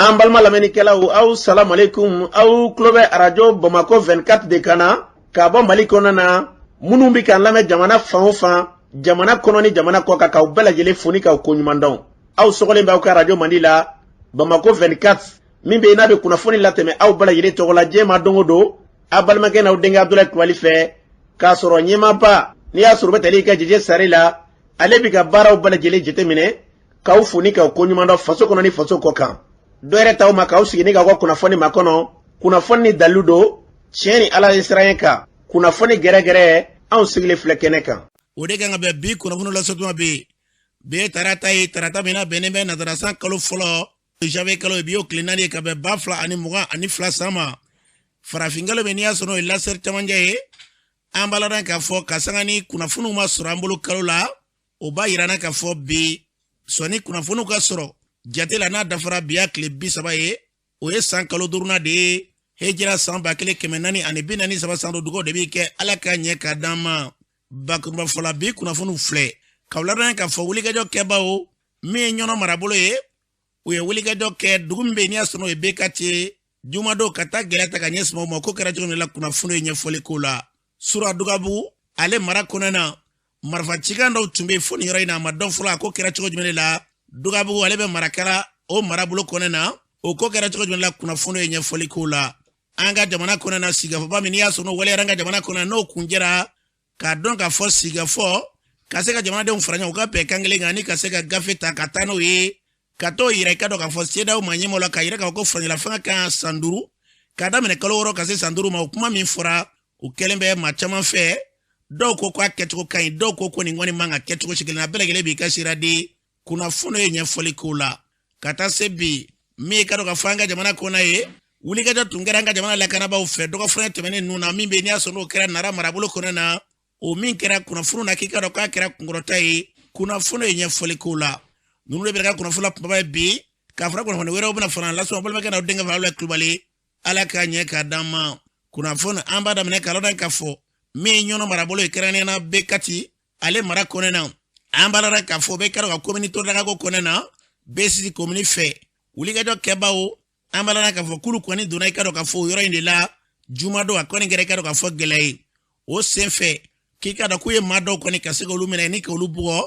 An balma lamɛnnikɛlaw aw salamu alaikum aw tulo bɛ arajo Bamako 24 de kan na ka bɔ Mali kɔnɔ na minnu bi kan lamɛn jamana fan o fan jamana kɔnɔ ni jamana kɔ kan k'aw bɛɛ lajɛlen fo ni k'aw koɲuman dɔn. Aw sɔgɔlen b'aw ka arajo Mandi la Bamako 24 min bɛ n'a bɛ kunnafoni latɛmɛ aw bɛɛ lajɛlen tɔgɔ la diɲɛ ma don o don a balimakɛ n'aw denkɛ Abdulaye Kulibali fɛ k'a sɔrɔ ɲɛmaaba n'i y'a sɔrɔ u bɛ tali kɛ Jɛjɛ Sare la ale bi ka baaraw bɛɛ lajɛlen jateminɛ k'aw fo ni k'aw koɲuman dɔn faso kɔnɔ ni faso kɔ kan. Dɔwɛrɛ taw ma k'aw sigi ni ka kunnafoni ma kɔnɔ kunnafoni ni dalilu don tiɲɛ ni ala ye siran kan kunnafoni gɛrɛgɛrɛ anw sigilen filɛ kɛnɛ kan. O de kan ka bɛn bi kunnafoni lasɔtuma bi tarata ye tarata min na bɛnnen bɛ natarasan kalo fɔlɔ janvier kalo ye bi y'o tile 4 ye ka bɛn 2022 san ma farafinkalo bɛ n'i y'a sɔrɔ o ye lasɛri camancɛ ye an b'a ladɔn k'a fɔ ka sanga ni kunnafoniw ma sɔrɔ an bolo kalo la o b'a yirana k'a fɔ bi sɔni kunnafoniw ka sɔrɔ jate la n'a dafara biya tile 30 ye o ye san kalo duruna de ye hejira san 1443 san dugawu de bɛ kɛ ala ka ɲɛ ka d'an ma bakuruba fɔla bi kunnafoniw filɛ k'aw ladɔn k'a fɔ wulikajɔ kɛbaaw min ye ɲɔnɔ marabolo ye u ye wulikajɔ kɛ dugu min bɛ n'i y'a sɔrɔ o ye Bekati jumadon ka taa gɛlɛya ta ka ɲɛsin o ma ko kɛra cogo min la kunnafoni ye ɲɛfɔli ko la Sura Dugabugu ale mara kɔnɔ na marifa cikan dɔw tun bɛ fo nin yɔrɔ in na a ma dɔn fɔlɔ a ko kɛra cogo jumɛn la Dugabugu ale bɛ marakara o marabolo kɔnɔ na o ko kɛra cogo jumɛn la kunnafoni ye ɲɛfɔli ko la an ka jamana kɔnɔ na sigafɔba min n'i y'a sɔrɔ n'o waleyara an ka jamana kɔnɔ n'o kun jɛra k'a dɔn k'a fɔ sigafɔ ka se ka jamanadenw fara ɲɔgɔn u ka bɛn kan kelen kan ani ka se ka gafe ta ka taa n'o ye ka t'o yira i ka dɔn k'a fɔ CEDEAO ma ɲɛmaaw la ka yira k'a fɔ ko faraɲɛlafanga kan san 5 k'a daminɛ kalo 6 ka se san 5 ma o kuma min fɔra o kɛlen bɛ maa caman fɛ dɔw ko k'a kɛcogo ka ɲi dɔw ko nin kɔni man ka kɛcogo si kelen na bɛɛ lajɛlen b'i ka sira di kunnafoni ye ɲɛfɔli ko la ka taa se bi min ka dɔn ka fɔ an ka jamana kɔnɔ ye wulikajɔ tun kɛra an ka jamana lakanabaaw fɛ dɔgɔfɔlɔ tɛmɛnen ninnu na min bɛ n'i y'a sɔrɔ n'o kɛra Nara marabolo kɔnɔ na o min kɛra kunnafoni na k'i ka dɔn k'a kɛra kunkɔrɔta ye kunnafoni ye ɲɛfɔli ko la ninnu de bɛ ka kunnafoni la kumaba ye bi k'a fɔra kunnafoni wɛrɛw bɛna fara lasɔn a balimakɛ n'aw denkɛ Abdulaye Kulibali ala ka ɲɛ ka d'an ma kunnafoni an b'a daminɛ k'a lɔn k'a fɔ min ɲɔnɔ marabolo ye kɛrɛnkɛrɛnnenya Bekati ale mara kɔnɔ na an b'a ladɔn k'a fɔ bɛ ka dɔn ka komini Torodagako kɔnɔ na Besisi komini fɛ wulikajɔ kɛbaaw an b'a ladɔn k'a fɔ k'olu kɔni donna i ka dɔn k'a fɔ o yɔrɔ in de la jumadon a kɔni kɛra i ka dɔn k'a fɔ gɛlɛya ye o sen fɛ k'i ka dɔn k'u ye maa dɔw kɔni ka se k'olu minɛ ni k'olu bugɔ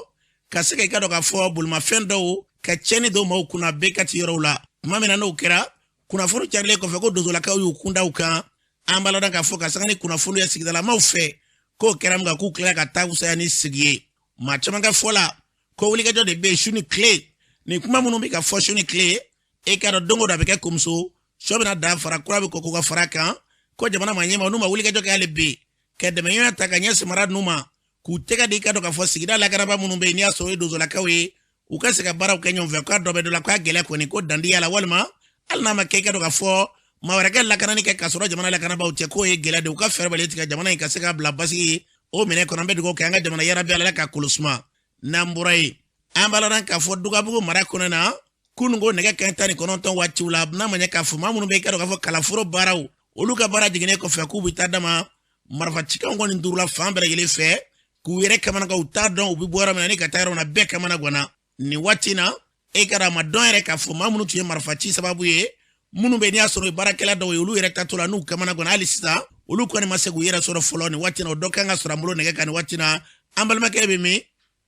ka se ka i ka dɔn k'a fɔ bolimafɛn dɔw ka cɛnni dɔw maaw kunna Bekati yɔrɔw la tuma min na n'o kɛra kunnafoni carilen kɔfɛ ko donsolakaw y'u kundaw kan an b'a ladɔn k'a fɔ ka sanga ni kunnafoni ye sigidalamaw fɛ k'o kɛra min kan k'u tilala ka taa wusaya ni sigi ye maa caman ka fɔ la ko wulikajɔ de bɛ yen su ni tile nin kuma minnu bɛ ka fɔ su ni tile e ka dɔn don o don a bɛ kɛ komiso sɔ bɛna da fara kura bɛ kɔkɔ ka fara kan ko jamana ma ɲɛma n'u ma wulikajɔ kɛ hali bi ka dɛmɛɲɔgɔnya ta ka ɲɛsin mara ninnu ma k'u tɛgɛ di i ka dɔn k'a fɔ sigida lakanaba minnu bɛ yen n'i y'a sɔrɔ o ye donsolakaw ye u ka se ka baaraw kɛ ɲɔgɔn fɛ k'a dɔ bɛ dɔ la k'a gɛlɛya kɔni ko dandiya la walima hali n'a ma kɛ i ka dɔn k'a fɔ maa wɛrɛ kɛ lakanani kɛ k'a sɔrɔ jamana lakanabaaw cɛ k'o ye gɛlɛya de u ka fɛɛrɛ bali tigɛ jamana in ka se ka bila basigi ye o minɛ kɔnɔ an bɛ dugawu kɛ an ka jamana yarabi ala ka kolosuma n'an bɔra yen an b'a ladɔn k'a fɔ Dugabugu mara kɔnɔ na kununko nɛgɛ kanɲɛ 19 waatiw la n'a ma ɲɛ k'a fɔ maa minnu bɛ i ka dɔn k'a fɔ kalaforo baaraw olu ka baara jiginnen kɔfɛ k'u bɛ taa dama marifa cikanw kɔni durula fan bɛɛ lajɛlen fɛ k'u yɛrɛ kamana kan u t'a dɔn u bɛ bɔ yɔrɔ min na ni ka taa yɔrɔ min na bɛɛ kamana ganna nin waati in na e ka dɔn a ma dɔn yɛrɛ k'a fɔ maa minnu tun ye marifa ci sababu ye minnu bɛ n'i y'a sɔrɔ baarakɛla dɔw ye olu yɛrɛ taatɔ la n'u kamana ganna hali sisan olu kɔni ma se k'u yɛrɛ sɔrɔ fɔlɔ nin waati in na o dɔ kan ka sɔrɔ an bolo nɛgɛ kan nin waati in na an balimakɛ bɛ min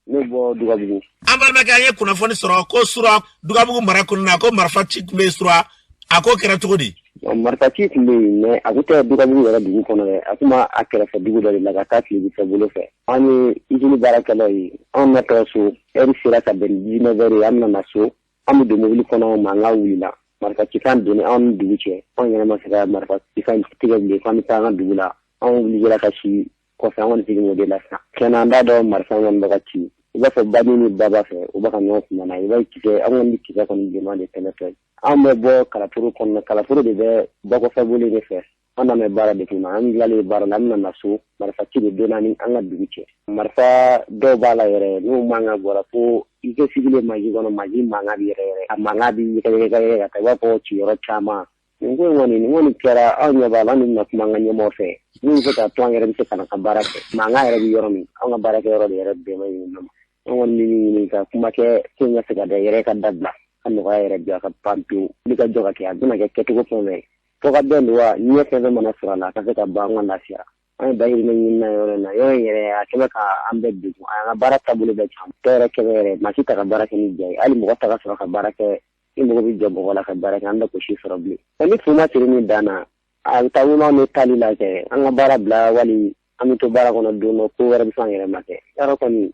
ne bɔ Dugabugu an balimakɛ an ye kunnafoni sɔrɔ ko Sura Dugabugu mara kɔnɔ na ko marifa ci tun bɛ Sura a ko kɛra cogo di marifa ci tun bɛ yen mais a kun tɛ Dugabugu yɛrɛ dugu kɔnɔ dɛ a kun b'a kɛrɛfɛ dugu dɔ de la ka taa tilebinfɛ bolo fɛ an ye usine baarakɛlaw ye anw natɔ so heure sera ka bɛn 19 heures ye an nana so an bɛ don mobili kɔnɔ mankan wulila marifa cikan donni anw ni dugu cɛ anw yɛrɛ ma se ka marifa cikan tigɛ bilen k'an bɛ taa an ka dugu la anw wulijɛra ka si kɔfɛ an kɔni sigin o de la sisan tiɲɛna an t'a dɔn marifa kɔni bɛ ka ci i b'a fɔ bani ni baba fɛ u bɛ ka ɲɔgɔn kumana i b'a kisɛ an kɔni bɛ kisɛ kɔni bilenman de tɛnɛ fɛ an bɛ bɔ kalaforo kɔnɔ kalaforo de bɛ bɔkɔfɛ bolo de fɛ an nana baara de kunna an tilalen baara la an nana so marifa ci de donna ni an ka dugu cɛ marifa dɔw b'a la yɛrɛ n'u mankan bɔra fo i tɛ sigilen maji kɔnɔ maji mankan bɛ yɛrɛ a mankan bɛ yɛgɛyɛgɛ ka taa i b'a fɔ ciyɔrɔ caman nin ko in kɔni kɛra anw ɲɛ b'a la an bɛna kuma an ka ɲɛmɔgɔ fɛ min bɛ se ka to an yɛrɛ bɛ se ka na ka baara kɛ mankan yɛrɛ bɛ yɔrɔ min an ka baarakɛ yɔrɔ de yɛrɛ bɛn ma yen nɔ an kɔni bɛ ɲini ka kuma kɛ ko ɲɛ fɛ ka da yɛrɛ ka dabila an nɔgɔya yɛrɛ bi a ka ban pewu wuli ka jɔ ka kɛ a bɛna kɛ kɛcogo fɛn fɛn fo ka bɛn wa ɲɛ fɛn fɛn mana sɔrɔ a la a ka se ka ban an ka lafiya an ye dahirimɛ ɲini na yɔrɔ in na yɔrɔ in yɛrɛ a kɛmɛ ka an bɛɛ degun a y'an ka baara taabolo bɛɛ can tɔ yɛrɛ kɛmɛ yɛrɛ maa si ta ka baara kɛ ni ja ye hali mɔgɔ ta ka sɔrɔ ka baara kɛ i mɔgɔ bɛ jɔ mɔgɔ la ka baara kɛ an bɛ ko si sɔrɔ bilen ni fuma siri min danna a bɛ taa ɲuman ni tali la kɛ an ka baara bila wali an bɛ to baara kɔnɔ don dɔ ko wɛrɛ bɛ f'an yɛrɛ ma kɛ yɔrɔ kɔni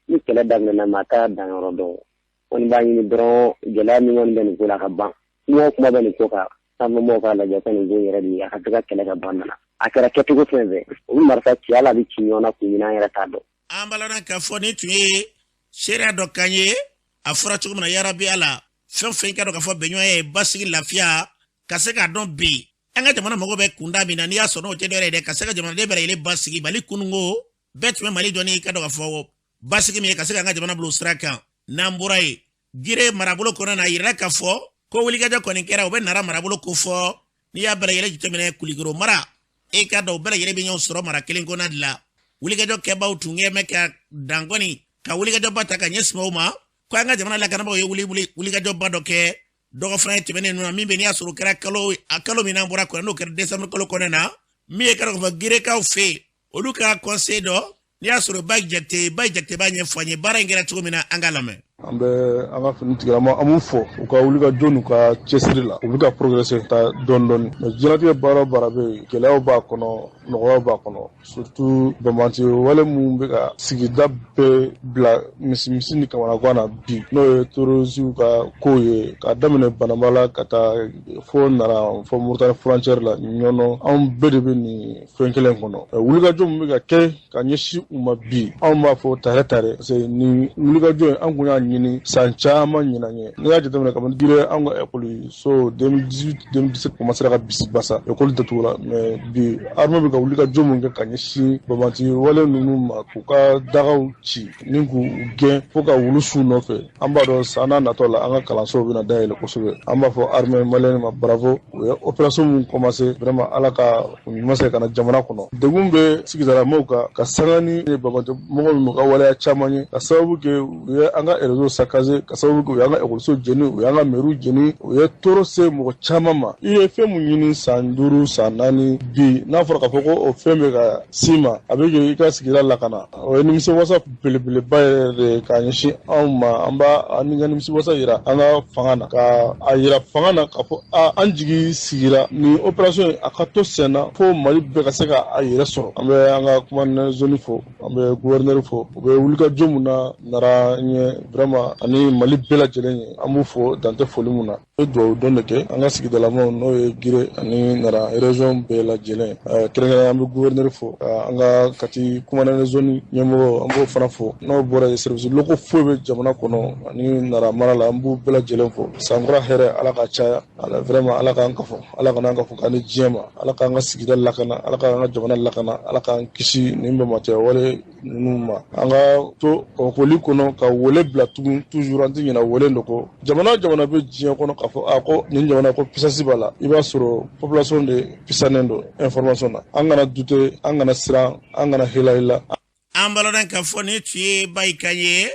ni kɛlɛ daminɛna maa t'a dan yɔrɔ dɔn kɔni b'a ɲini dɔrɔn gɛlɛya min kɔni bɛ nin ko la ka ban kuma kuma bɛ nin ko kan an bɛ mɔgɔw k'a lajɛ ko nin ko yɛrɛ de a ka se ka kɛlɛ ka ban nana a kɛra kɛcogo fɛn fɛn u bɛ marifa ci ala bɛ ci ɲɔgɔn na kun ɲini an yɛrɛ t'a dɔn. an balana k'a fɔ ni tun ye seereya dɔ kan ye a fɔra cogo min na yarabi ala fɛn fɛn ka dɔn k'a fɔ bɛnɲɔgɔnya ye basigi lafiya ka se k'a dɔn bi an ka jamana mɔgɔ bɛ kunda min na n'i y'a sɔrɔ n'o tɛ dɔ yɛrɛ dɛ ka se ka jamanaden bɛɛ lajɛlen basigi mali kununko bɛɛ tun bɛ mali dɔnni ka dɔn k'a fɔ basigi min ye ka se ka an ka jamana bila o sira kan n'an bɔra ye gire marabolo kɔnɔ na a yirala k'a fɔ ko wulikajɔ kɔni kɛra u bɛ nara marabolo ko fɔ n'i y'a bɛɛ lajɛlen jateminɛ kulikoro mara e ka dɔn u bɛɛ lajɛlen bɛ ɲɔgɔn sɔrɔ mara kelen kɔnɔna de la wulikajɔ kɛbaaw tun kɛ mɛ ka dan kɔni ka wulikajɔba ta ka ɲɛsin o ma ko an ka jamana lakanabagaw ye wulikajɔba dɔ kɛ dɔgɔ fana ye tɛmɛnen ninnu na min bɛ n'i y'a sɔrɔ o kɛra kalo min n'an bɔra kɔnɔ n'o kɛra décembre kalo kɔnɔ na min ye ka dɔn k'a fɔ girekaw fɛ yen olu ka conseil dɔ n'i y'a sɔrɔ Bayi Jakite b'a ɲɛfɔ an ye baara in kɛra cogo min na an ka lamɛn. an bɛ an ka finitigilama an b'u fɔ u ka wuli ka jɔ n'u ka cɛsiri la u bɛ ka progresser ta dɔɔni dɔɔni mais diɲɛlatigɛ baara o baara bɛ yen gɛlɛyaw b'a kɔnɔ nɔgɔyaw b'a kɔnɔ surtout bɛnbati wale minnu bɛ ka sigida bɛɛ bila misi ni kamana gan na bi n'o ye terrorisiw ka kow ye k'a daminɛ Banabala ka taa fo Nara fo Moritani frontière la ɲɔnɔ anw bɛɛ de bɛ nin fɛn kelen kɔnɔ wulikajɔ min bɛ ka kɛ ka ɲɛsin u ma bi anw b'a fɔ tare parce que nin wulikajɔ in an kun y'a ɲini san caman ɲinan ye n'i y'a jateminɛ kabini dire an ka ekɔliso 2018-2017 commencera ka bisi basa ekɔli datugula mais bi armée bɛ ka wulikajɔ min kɛ ka ɲɛsin banbati wale ninnu ma k'u ka dagaw ci ni k'u gɛn fo ka wulu su nɔfɛ an b'a dɔn san n'a natɔ la an ka kalansow bɛna dayɛlɛ kosɛbɛ an b'a fɔ armée malienne ma bravo u ye opération min commencé vraiment ala ka ɲuman se ka na jamana kɔnɔ degun bɛ sigidalamaw ka sanga ni banbati mɔgɔ minnu ka waleya caman ye ka sababu kɛ u ye an ka réseau saccagé ka sababu kɛ u y'an ka ekɔliso jeni u y'an ka mairie jeni u ye tɔɔrɔ se mɔgɔ caman ma i ye fɛn mun ɲini san 5 san 4 bi n'a fɔra k'a fɔ ko o fɛn bɛ ka s'i ma a bɛ kɛ i ka sigida lakana o ye nimisiwasa belebeleba yɛrɛ de k'a ɲɛsin anw ma an b'a an ka nimisiwasa yira an ka fanga na ka a yira fanga na k'a fɔ an jigi sigira nin opération in a ka to sen na fo Mali bɛɛ ka se ka a yɛrɛ sɔrɔ an bɛ an ka commandant zone fo an bɛ gouverneur fo u bɛ wulikajɔ mun na nara ɲɛ vraiment ani Mali bɛɛ lajɛlen ye an b'u fɔ dan tɛ foli mun na an bɛ dugawu dɔn de kɛ an ka sigidalamaw n'o ye Gire ani Nara région bɛɛ lajɛlen kɛrɛnkɛrɛnnen an bɛ gouverneur fo an ka Kati commandant zone ɲɛmɔgɔ an b'o fana fo n'o bɔra ye service locaux foyi bɛ jamana kɔnɔ ani Nara mara la an b'u bɛɛ lajɛlen fo sankura hɛrɛ ala ka caya ala vraiment ala k'an kafo ala kana an kafo k'ani diɲɛ ma ala k'an ka sigida lakana ala k'an ka jamana lakana ala k'an kisi nin bɛnbatiya wale ninnu ma an ka to kɔkɔli kɔnɔ ka wele bila tugun toujours an tɛ ɲinɛ wele dɔ kɔ jamana bɛ diɲɛ kɔnɔ k'a fɔ ko nin jamana ko puissance b'a la i b'a sɔrɔ population de puissanen don information na an kana dute an kana siran an kana hila an balodan k'a fɔ ni tun ye Bayi kan ye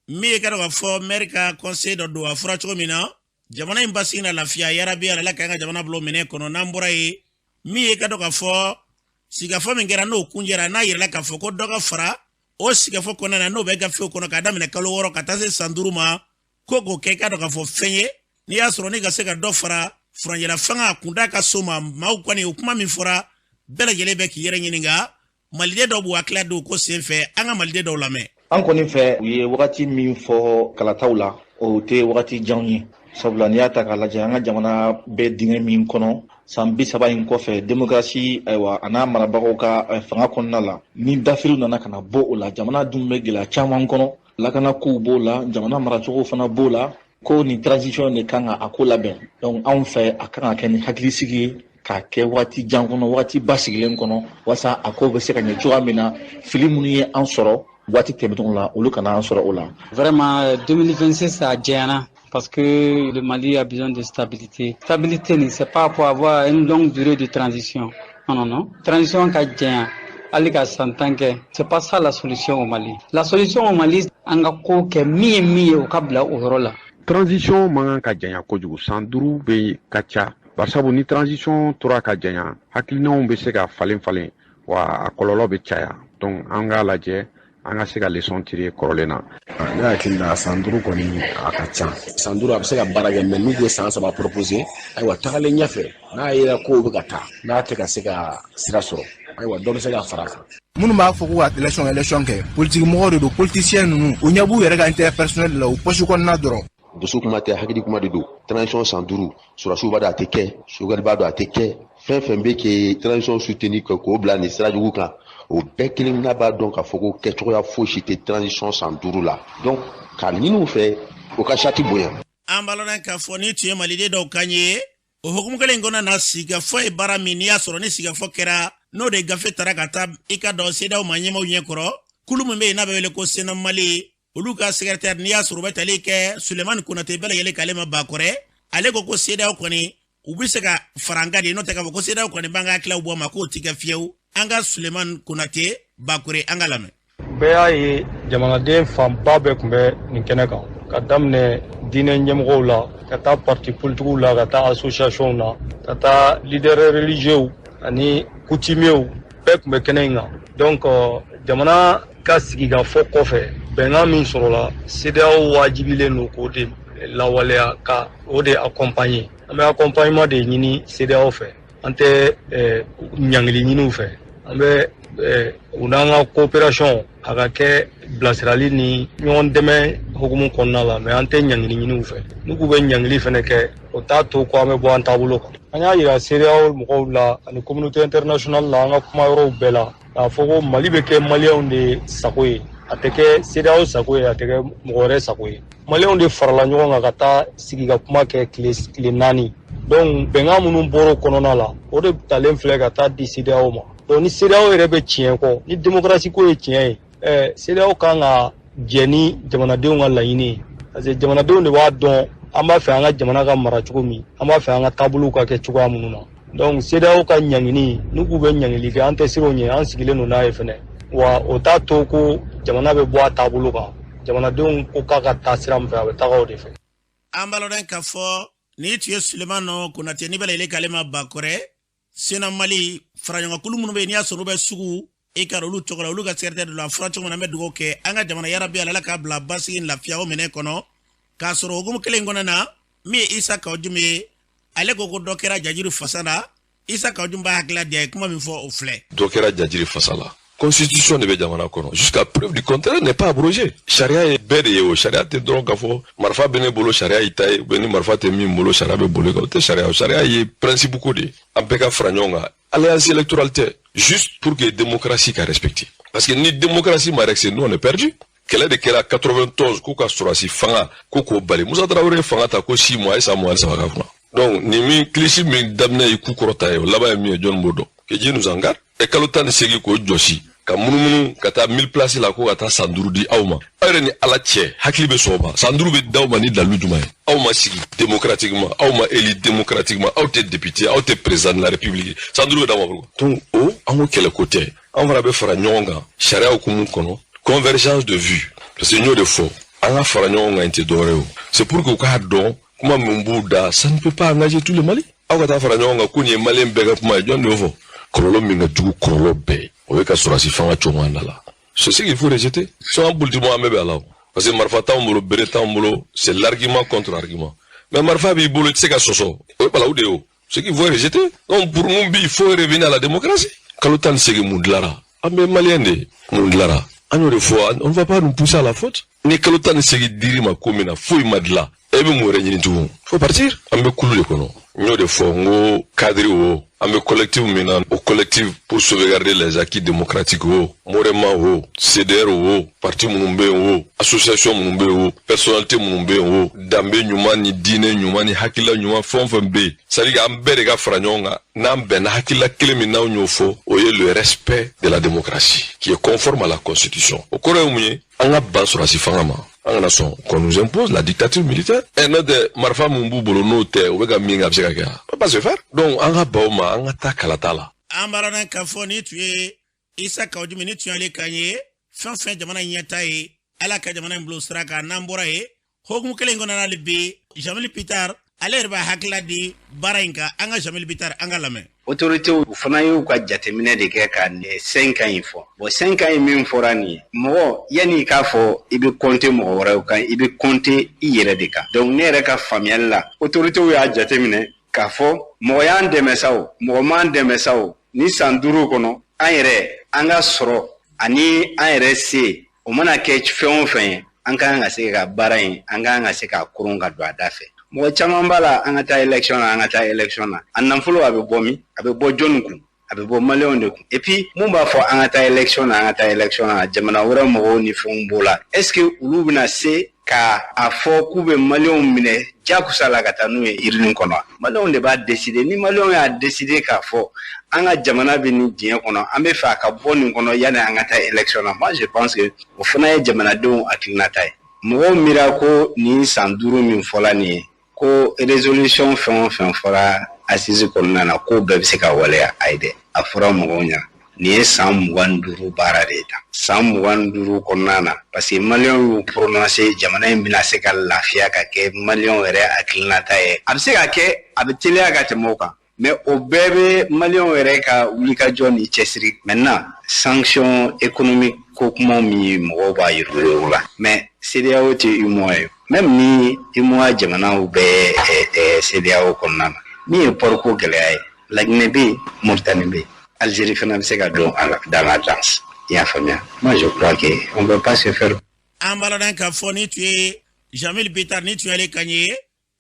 min ye ka dɔn k'a fɔ maire ka conseil dɔ don a fɔra cogo min na jamana in basigi na lafiya yarabi ala ka an ka jamana bila o minɛ kɔnɔ n'an bɔra ye min ye ka dɔn k'a fɔ sigafɔ min kɛra n'o kunjɛra n'a yirala k'a fɔ ko dɔ ka fara o sigafɔ kɔnɔna na n'o bɛ gafew kɔnɔ k'a daminɛ kalo 6 ka taa se san 5 ma ko k'o kɛ ka dɔn k'a fɔ fɛn ye n'i y'a sɔrɔ ni ka se ka dɔ fara furancɛla fanga kunda ka so ma maaw kɔni o kuma min fɔra bɛɛ lajɛlen bɛ k'i yɛrɛ ɲininka maliden dɔw b'u hakili don ko sen fɛ an ka maliden dɔw lamɛn. an kɔni fɛ u ye wagati min fɔ kalataw la o tɛ wagati jan ye sabula n'i y'a ta k'a lajɛ an ka jamana bɛ dingɛ min kɔnɔ san 30 in kɔfɛ démocratie ayiwa a n'a marabagaw ka fanga kɔnɔna la ni dafiriw nana ka na bɔ o la jamana dun bɛ gɛlɛya caman kɔnɔ lakana kow b'o la jamana maracogo fana b'o la ko ni transition de kan ka a ko labɛn donc anw fɛ a kan ka kɛ ni hakilisigi ye k'a kɛ waati jan kɔnɔ waati basigilen kɔnɔ walasa a ko bɛ se ka ɲɛ cogoya min na fili minnu ye an sɔrɔ waati tɛmɛtɔn la olu kana an sɔrɔ o la. Vraiment 2026 a jɛyana parce que le Mali a besoin de stabilité. Stabilité, c'est pas pour avoir une longue durée de transition. Non. Transition ka jɛya hali ka san 10 kɛ c'est pas ça la solution au Mali. La solution au Mali an ka ko kɛ min ye o ka bila o yɔrɔ la. transition mangan ka janya kojugu san 5 be ka ca barsabu ni transition tora ka janya hakilinaw be se ka falen wa a kɔlɔlɔ be caya donc an ka lajɛ an ka se ka leçon tirer kɔrɔlen na. Ne hakili la san 5 kɔni a ka ca san 5 a bɛ se ka baara kɛ mais n'u ye san 3 proposer ayiwa tagalen ɲɛfɛ n'a yera kow bɛ ka taa n'a tɛ ka se ka sira sɔrɔ ayiwa dɔ bɛ se ka fara kan. minnu b'a fɔ ko ka élection kɛ politique mɔgɔw de don politicien ninnu u ɲɛ b'u yɛrɛ ka intérêt personnel la u poche kɔnɔna dɔrɔn. dusu kuma tɛ hakili kuma de don transition san 5 surasiw b'a dɔn a tɛ kɛ sogɛli b'a dɔn a tɛ kɛ fɛn fɛn bɛ kɛ transition soutenir k'o bila nin sira jugu kan o bɛɛ kelen n'a b'a dɔn k'a fɔ ko kɛcogoya fosi tɛ transition san 5 la donc ka ɲini u fɛ o ka chati bonya. an balona k'a fɔ ni tun ye maliden dɔw kan ye o hukumu kelen kɔnɔna na sigafɔ ye baara min n'i y'a sɔrɔ ni sigafɔ kɛra n'o de gafe tara ka taa i ka dɔn CEDEAO ma ɲɛmaw ɲɛkɔrɔ kulu min bɛ yen n'a bɛ wele ko Sena Mali olu ka secrétaire n'i y'a sɔrɔ u bɛ tali kɛ Sulemani Konate bɛɛ lajɛlen k'ale ma bakɔrɛ ale ko CEDEAO kɔni u bɛ se ka fara an ka de n'o tɛ k'a fɔ ko CEDEAO kɔni b'an ka hakilaw bɔ ma k'o ti kɛ fiyewu an ka Sulemani Konate bakɔrɛ an ka lamɛn. bɛɛ y'a ye jamanaden fanba bɛɛ tun bɛ nin kɛnɛ kan ka daminɛ diinɛ ɲɛmɔgɔw la ka taa parti politiques la ka taa association na ka taa leaders religieux ani coutumiers bɛɛ tun bɛ kɛnɛ in kan donc jamana ka sigikafɔ kɔfɛ bɛnkan min sɔrɔla CEDEAO wajibilen don k'o de lawaleya ka o de accompagner an bɛ accompagnement de ɲini CEDEAO fɛ an tɛ ɲangili ɲiniw fɛ an bɛ u n'an ka coopération a ka kɛ bilasirali ni ɲɔgɔn dɛmɛ hukumu kɔnɔna la mais an tɛ ɲangili ɲiniw fɛ n'u k'u bɛ ɲangili fɛnɛ kɛ o t'a to ko an bɛ bɔ an taabolo kan an y'a yira CEDEAO mɔgɔw la ani communauté internationale la an ka kuma yɔrɔw bɛɛ la k'a fɔ ko Mali bɛ kɛ maliyɛnw de sago ye a tɛ kɛ CEDEAO sago ye a tɛ kɛ mɔgɔ wɛrɛ sago ye maliyɛnw de farala ɲɔgɔn kan ka taa sigi ka kuma kɛ tile 4 donc bɛnkan minnu bɔra o kɔnɔna la o de talen filɛ ka taa di CEDEAO ma donc ni CEDEAO yɛrɛ bɛ tiɲɛ kɔ ni démocratie ko ye tiɲɛ ye CEDEAO kan ka jɛ ni jamanadenw ka laɲini ye parce que jamanadenw de b'a dɔn an b'a fɛ an ka jamana ka mara cogo min an b'a fɛ an ka taabolow ka kɛ cogoya minnu na donc CEDEAO ka ɲangini n'u k'u bɛ ɲangili kɛ an tɛ siran o ɲɛ an sigilen don n'a ye fɛnɛ wa o t'a to ko jamana bɛ bɔ a taabolo kan jamanadenw ko k'a ka taa sira min fɛ a bɛ taga o de fɛ. an balona k'a fɔ ni tun ye Sulemani Konate ni bɛ lajɛlen k'ale ma bakɔrɛ Sena Mali faraɲɔgɔnkulu minnu bɛ yen n'i y'a sɔrɔ u bɛ sugu i ka olu tɔgɔ la olu ka secrétaire de la fura cogo min na an bɛ dugawu kɛ an ka jamana yarabi Ala k'a bila basigi ni lafiya o minɛn kɔnɔ k'a sɔrɔ hukumu kelen kɔnɔ na min ye Isa Kawujum ye ale ko dɔ kɛra Jajiri fasa la Isa Kawujum b'a hakilila di a ye kuma min fɔ o filɛ. dɔ kɛra Jajiri fasa la constitution de bɛ jamana kɔnɔ jusqu'à preuve du contraire n'est pas abrogé sariya ye bɛɛ de ye o sariya tɛ dɔrɔn k'a fɔ marifa bɛ ne bolo sariya y'i ta ye ou bien ni marifa tɛ min bolo sariya bɛ bolo kan o tɛ sariya o sariya ye principe ko de ye an bɛɛ ka fara ɲɔgɔn kan alliance électorale tɛ juste pour que démocratie ka respecter parce que ni démocratie ma respecté nous on est perdu kɛlɛ de kɛra 91 k'u ka sɔrɔsi fanga ko k'o bali Musa Tarawele ye fanga ta ko 6 mois sa mois saba ka kunna donc ni min kilisi min daminɛ ye ku kɔrɔta ye o laban ye min ye jɔn b'o dɔn que Dieu nous en garde et kalo 18 k'o jɔsi ka munumunu ka taa 1000 places la ko ka taa san 5 di aw ma aw yɛrɛ ni Ala cɛ hakili bɛ sɔn o ma san 5 bɛ d'aw ma ni dalu jumɛn ye aw ma sigi démocratiquement aw ma élu démocratiquement aw tɛ député aw tɛ président de la république san 5 bɛ d'aw ma pourquoi donc o an ko kɛlɛ ko tɛ an fana bɛ fara ɲɔgɔn kan sariya hukumu kɔnɔ convergence de vue parce que n y'o de fɔ an ka fara ɲɔgɔn kan tɛ dɔwɛrɛ o c'est pour que u k'a dɔn kuma min b'u da ça ne peut pas engager tout le Mali aw ka taa fara ɲɔgɔn kan ko nin ye maliyɛn bɛɛ ka kuma ye jɔn de y'o fɔ kɔlɔlɔ min ka jugu kɔlɔlɔ bɛɛ o ye ka sɔrɔsi fanga cogo an da la c'est ce qu'il faut rejeter so an politique an bɛɛ bɛ a la parce que marifa t'anw bolo bere t'anw bolo c'est l'argument contre argument mais marifa b'i bolo i tɛ se ka sɔsɔ o ye balawu de ye o ce qu'il faut rejeter donc pour mun bi il faut revenir à la démocratie kalo 18 mun dilara an bɛ maliyɛn de mun dilara an y'o de fɔ on ne va pas nous pousser à la faute ni kalo 18 dir'i ma ko min na foyi ma dilan e bɛ mun wɛrɛ ɲini tugun faut partir an bɛ kulu de kɔnɔ n y'o de fɔ n ko cadre o an bɛ collectif min na o collectif pour sauvegarder les acquis démocratiques o Morema o CDR o parti minnu bɛ yen o association minnu bɛ yen o personnalité minnu bɛ yen o danbe ɲuman ni diinɛ ɲuman ni hakilila ɲuman fɛn o fɛn bɛ yen c'est à dire an bɛɛ de ka fara ɲɔgɔn kan n'an bɛnna hakilila kelen min n'anw y'o fɔ o ye le respect de la démocratie qui est conforme à la constitution o kɔrɔ ye mun ye an ka ban sɔrɔsi fanga ma an kana sɔn qu'on nous impose la dictature militaire n'o tɛ marifa min b'u bolo n'o tɛ o bɛ ka min kɛ a bɛ se ka kɛ a pas se faire donc an ka baw ma an ka taa kalata la an b'ala k'a fɔ ni tun ye Isa Kawujum ni tun y'ale kan ye fɛn fɛn jamana in ɲɛta ye Ala ka jamana in bilo sira kan n'an bɔra ye hokumu kelen ngona libi Jamil Peter ale ba hakla di barainka anga Jamil Peter anga lame autorité u fana y'u ka jateminɛ de kɛ ka 5 ans in fɔ bon 5 ans in min fɔra nin ye mɔgɔ yani k'a fɔ i bɛ compter mɔgɔ wɛrɛw kan i bɛ compter i yɛrɛ de kan donc ne yɛrɛ ka faamuyali la autorité u y'a jateminɛ k'a fɔ mɔgɔ y'an dɛmɛ sa o mɔgɔ m'an dɛmɛ sa o ni san 5 kɔnɔ an yɛrɛ an ka sɔrɔ ani an yɛrɛ se o mana kɛ fɛn o fɛn ye an ka kan ka se ka baara in an ka kan ka se ka kurun ka don a da fɛ mɔgɔ caman b'a la an ka taa élection na a nafolo a bɛ bɔ min a bɛ bɔ jɔnni kun a bɛ bɔ maliyɛnw de kun et puis mun b'a fɔ an ka taa élection na jamana wɛrɛ mɔgɔw ni fɛnw b'o la est ce que olu bɛna se ka a fɔ k'u bɛ maliyɛnw minɛ jakusa la ka taa n'u ye urne kɔnɔ maliyɛnw de b'a décider ni maliyɛnw y'a décider k'a fɔ an ka jamana bɛ nin diɲɛ kɔnɔ an bɛ fɛ a ka bɔ nin kɔnɔ yanni an ka taa élection na moi je pense que o fana ye jamanadenw hakilinata ye mɔgɔw miira ko nin san 5 min fɔla nin ye ko résolution fɛn o fɛn fɔra assise kɔnɔna na ko bɛɛ bɛ se ka waleya a ye dɛ a fɔra mɔgɔw ɲɛna nin ye san 25 baara de ye tan san 25 kɔnɔna na parce que maliyɛnw y'u prononcer jamana in bɛna se ka lafiya ka kɛ maliyɛnw yɛrɛ hakilinata ye a bɛ se ka kɛ a bɛ teliya ka tɛmɛ o kan mais o bɛɛ bɛ maliyɛnw yɛrɛ ka wulikajɔ ni cɛsiri maintenant sanction économique ko kuma min mɔgɔw b'a yir'u la mais CEDEAO tɛ UEMOA ye même ni UEMOA jamanaw bɛ CEDEAO kɔnɔna na min ye pɔriko gɛlɛya ye Laginɛ bɛ yen Mauritanie bɛ yen Algérie fana bɛ se ka don dans la danse i y'a faamuya moi je crois que on peut pas se faire an baladan ka fɔ ni tu ye Jamil Peter ni tu yale kan ye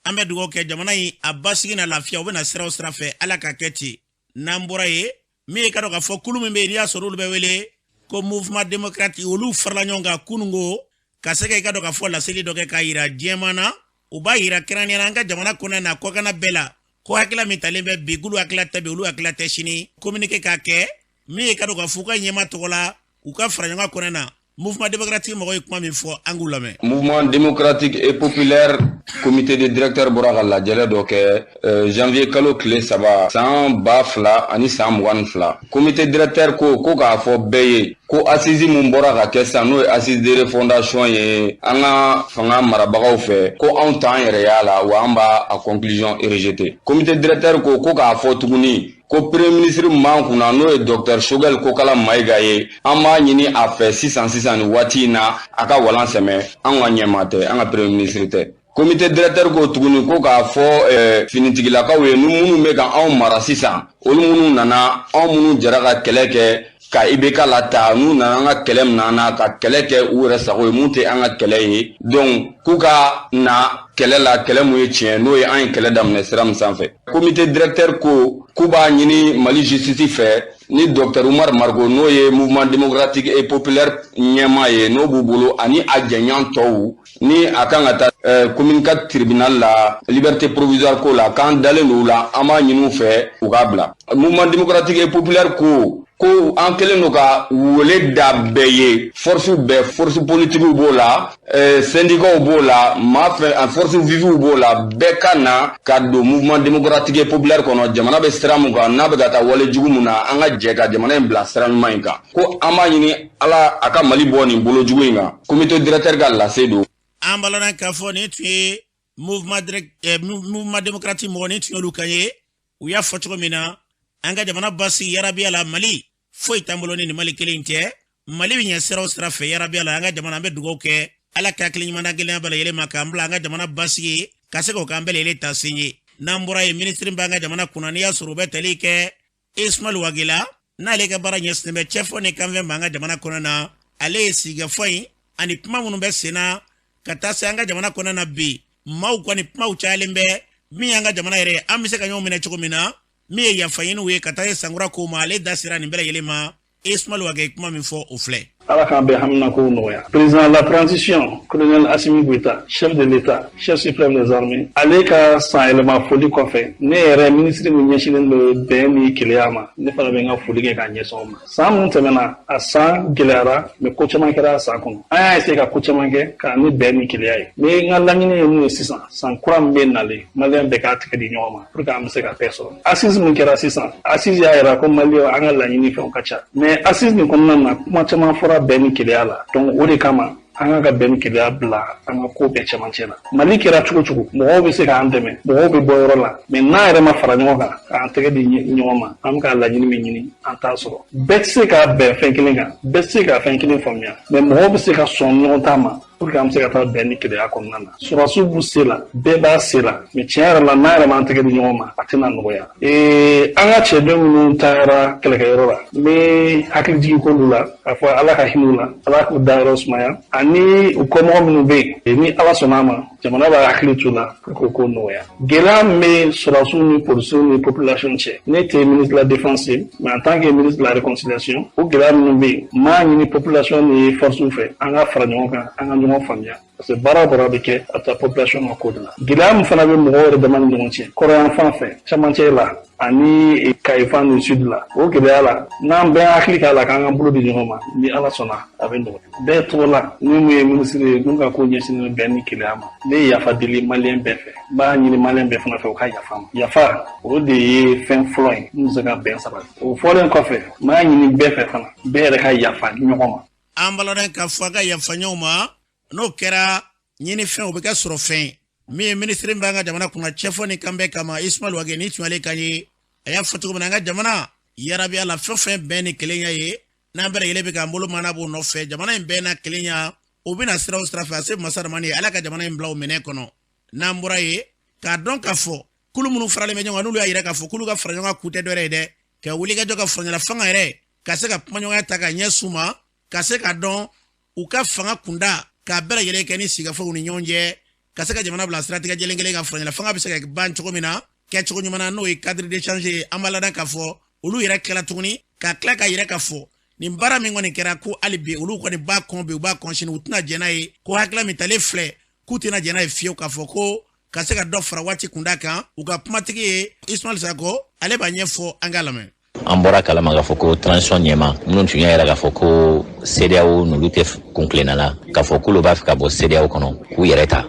an bɛ dugawu kɛ jamana in a basigi na lafiya u bɛna sira o sira fɛ ala ka kɛ ten n'an bɔra ye min ye ka dɔn ka fɔ kulu min bɛ yen n'i y'a sɔrɔ olu bɛ wele ko mouvement démocratique olu farala ɲɔgɔn kan kunungo ka se ka i ka dɔn ka fɔ laseli dɔ kɛ k'a yira diɲɛma na u b'a yira kɛrɛnkɛrɛnnenya an ka jamana kɔnɔ na kɔkana bɛɛ la ko hakila min talen bɛ bi k'olu hakila tɛ bi olu hakila tɛ sini communiqué k'a kɛ min ye ka dɔn ka fɔ u ka ɲɛma tɔgɔ la u ka fara ɲɔgɔn kɔnɔ na mouvement démocratique mɔgɔw ye kuma min fɔ an k'u lamɛn. Mouvement démocratique et populaire comité de directeur bɔra ka lajɛli dɔ kɛ janvier kalo tile 3 san 2000 ani san 22 comité directeur ko k'a fɔ bɛɛ ye ko assise mun bɔra ka kɛ san n'o ye assise de refondation ye an ka fanga marabagaw fɛ ko anw t'an yɛrɛ y'a la wa an b'a a conclusion rejeté comité directeur ko k'a fɔ tuguni ko premier ministre man kunna n'o ye docteur Choguel Kokala Mayiga ye an b'a ɲini a fɛ sisan ni waati in na a ka walan sɛmɛ an ka ɲɛma tɛ an ka premier ministre tɛ comité directeur ko tuguni ko k'a fɔ finitigilakaw ye ni minnu bɛ ka anw mara sisan olu minnu nana anw minnu jɛra ka kɛlɛ kɛ ka IBK la ta n'u nana an ka kɛlɛ min na ka kɛlɛ kɛ u yɛrɛ sago ye mun tɛ an ka kɛlɛ ye donc k'u ka na kɛlɛ la kɛlɛ mun ye tiɲɛ n'o ye an ye kɛlɛ daminɛ sira min sanfɛ comité directeur ko k'u b'a ɲini Mali justice fɛ ni docteur Umar Margo n'o ye mouvement démocratique et populaire ɲɛma ye n'o b'u bolo ani a jɛɲɔgɔn tɔw ni a kan ka taa communiqué tribunal la liberté provisoire ko la k'an dalen don u la an b'a ɲini u fɛ u k'a bila mouvement démocratique et populaire ko an kelen don ka wele da bɛɛ ye force bɛɛ force politique b'o la syndicats b'o la force vive b'o la bɛɛ ka na ka don mouvement démocratique et populaire kɔnɔ jamana bɛ sira mun kan n'a bɛ ka taa wale jugu mun na an ka jɛ ka jamana in bila sira ɲuman in kan ko an b'a ɲini ala a ka Mali bɔ nin bolo jugu in kan comité directeur ka lase don an balana k'a fɔ nin tun ye mouvement démocratique mɔgɔ nin tun y'olu kan ye u y'a fɔ cogo min na an ka jamana basigi yarabiya la Mali foyi t'an bolo ni Mali kelen tɛ Mali bɛ ɲɛ sira o sira fɛ yarabiya la an ka jamana an bɛ dugawu kɛ ala ka hakili ɲuman na gɛlɛya bɛɛ lajɛlen ma k'an bila an ka jamana basigi ka se k'o k'an bɛɛ lajɛlen ta sen ye n'an bɔra ye ministre b'an ka jamana kunna n'i y'a sɔrɔ u bɛ tali kɛ Ismail Wagila n'ale ka baara ɲɛsinnen bɛ cɛfɔ ni kanfɛn b'an ka jamana kɔnɔ na ale ye sigikafɔ in ani kuma minnu bɛ sen na ka taa se an ka jamana kɔnɔ na bi maaw kɔni kumaw cayalen bɛ min y'an ka jamana yɛrɛ an bɛ se ka ɲɔgɔn minɛ cogo min na min ye yafa ɲiniw ye ka taa ye sankura ko ma ale da sera nin bɛɛ lajɛlen ma Ismail Wagila kuma min fɔ o filɛ ala k'an bɛn hamina kow nɔgɔya président de la transition colonel Assimi Goïta chef de l'état chef suprême des armées ale ka san yɛlɛma foli kɔfɛ ne yɛrɛ ministre min ɲɛsinnen bɛ bɛn ni keleya ma ne fana bɛ n ka foli kɛ k'a ɲɛsin o ma san minnu tɛmɛna a san gɛlɛyara mais ko caman kɛra a san kɔnɔ an y'a essayé ka ko caman kɛ ka ni bɛn ni keleya ye mais n ka laɲini ye mun ye sisan san kura min bɛ nalen maliyɛn bɛɛ k'a tigɛ di ɲɔgɔn ma pour que an bɛ se ka fɛn sɔrɔ assise min kɛra sisan assise y'a yira ko maliyɛn an ka laɲini fɛnw ka ca mais assise nin kɔnɔna na kuma caman fɔra bɛn ni keleya la donc o de kama an ka bɛn keleya bila an ka ko bɛɛ cɛmancɛ la Mali kɛra cogo cogo mɔgɔw bɛ se k'an dɛmɛ mɔgɔw bɛ bɔ yɔrɔ la mais n'a yɛrɛ ma fara ɲɔgɔn kan k'an tɛgɛ di ɲɔgɔn ma an bɛ ka laɲini min ɲini an t'a sɔrɔ bɛɛ tɛ se ka bɛn fɛn kelen kan bɛɛ tɛ se ka fɛn kelen faamuya mais mɔgɔw bɛ se ka sɔn ɲɔgɔn ta ma pour que an bɛ se ka taa bɛn ni keleya kɔnɔna na sɔrɔsiw b'u se la bɛɛ b'a se la mais tiɲɛ yɛrɛ la n'a yɛrɛ m'an tɛgɛ di ɲɔgɔn ma a tɛna nɔgɔya an ka cɛdenw minnu taara kɛlɛkɛyɔrɔ la n bɛ hakili jigin k'olu la k'a fɔ ala ka hinɛ u la ala k'u dayɔrɔ sumaya ani u kɔmɔgɔ minnu bɛ yen ni ala sɔnna ma jamana b'a hakili to la pour que ko nɔgɔya gɛlɛya min bɛ sɔrɔsiw ni polisiw ni population cɛ ne tɛ ministre de la défense ye mais en tant que ministre de la réconciliation o gɛlɛya minnu bɛ yen n b'a ɲini population ni forces fɛ an ka fara ɲɔgɔn kan an ka ɲɔgɔn faamuya parce que baara o baara bɛ kɛ a taa population ka ko de la gɛlɛya min fana bɛ mɔgɔw yɛrɛ dama ni ɲɔgɔn cɛ kɔrɔyan fan fɛ camancɛ la ani kayifan ni sud la o gɛlɛya la n'an bɛɛ hakili k'a la k'an ka bolo di ɲɔgɔn ma ni ala sɔnna a bɛ nɔgɔya bɛɛ tɔgɔ la ni mun ye minisiri ye mun ka ko ɲɛsinnen bɛn ni keleya ma ne ye yafa deli maliyɛn bɛɛ fɛ n b'a ɲini maliyɛn bɛɛ fana fɛ u ka yafa ma yafa o de ye fɛn fɔlɔ ye min bɛ se ka bɛn sabati o fɔlen kɔfɛ n b'a ɲini bɛɛ fɛ fana bɛɛ yɛrɛ ka yafa ɲɔgɔn ma an balaren ka fɔ a ka yafa ɲɔgɔn ma n'o kɛra ɲini fɛn o bɛ kɛ sɔrɔ fɛn min ye minisiri b'an ka jamana kunna cɛfɔ ni kan bɛɛ kama Ismail Wage ni tun ale kan ye a y'a fɔ cogo min na an ka jamana yarabi ala fɛn fɛn bɛn ni kelenya ye n'an bɛɛ lajɛlen bɛ k'an bolo mana b'o nɔfɛ jamana in bɛɛ na kelenya o bɛna sira o sira fɛ a se masa ramani ye ala ka jamana in bila o minɛ kɔnɔ n'an bɔra ye k'a dɔn k'a fɔ kulu minnu faralen bɛ ɲɔgɔn kan n'olu y'a yira k'a fɔ k'olu ka fara ɲɔgɔn kan kun tɛ dɔ wɛrɛ ye dɛ ka wuli ka jɔ ka fara ɲɔgɔn fanga yɛrɛ ka se ka kuma ɲɔgɔnya ta ka ɲɛ s'u ma ka se ka dɔn u ka fanga kunda k'a bɛɛ lajɛlen kɛ ni sigafɛnw ni ɲɔgɔn cɛ ka se ka jamana bila siratigɛ jɛlen kelen ka fara ɲɔgɔn fanga bɛ se ka ban cogo min na kɛcogo ɲuman na n'o ye cadre d'échange ye an b'a ladan k'a fɔ olu yɛrɛ kɛla tuguni ka tila ka yɛrɛ ka fɔ nin baara min kɔni kɛra ko hali bi olu kɔni b'a kɔn bi u b'a kɔn sini u tɛna jɛn n'a ye ko hakilila min talen filɛ k'u tɛna jɛn n'a ye fiyewu k'a fɔ ko ka se ka dɔ fara waati kunda kan u ka kumatigi ye Ismail Sako ale b'a ɲɛfɔ an ka lamɛn an bɔra kalama k'a fɔ ko transition ɲɛma minnu tun y'a yɛrɛ k'a fɔ ko CEDEAO n'olu tɛ kun tilenna la k'a fɔ k'olu b'a fɛ ka bɔ CEDEAO kɔnɔ k'u yɛrɛ ta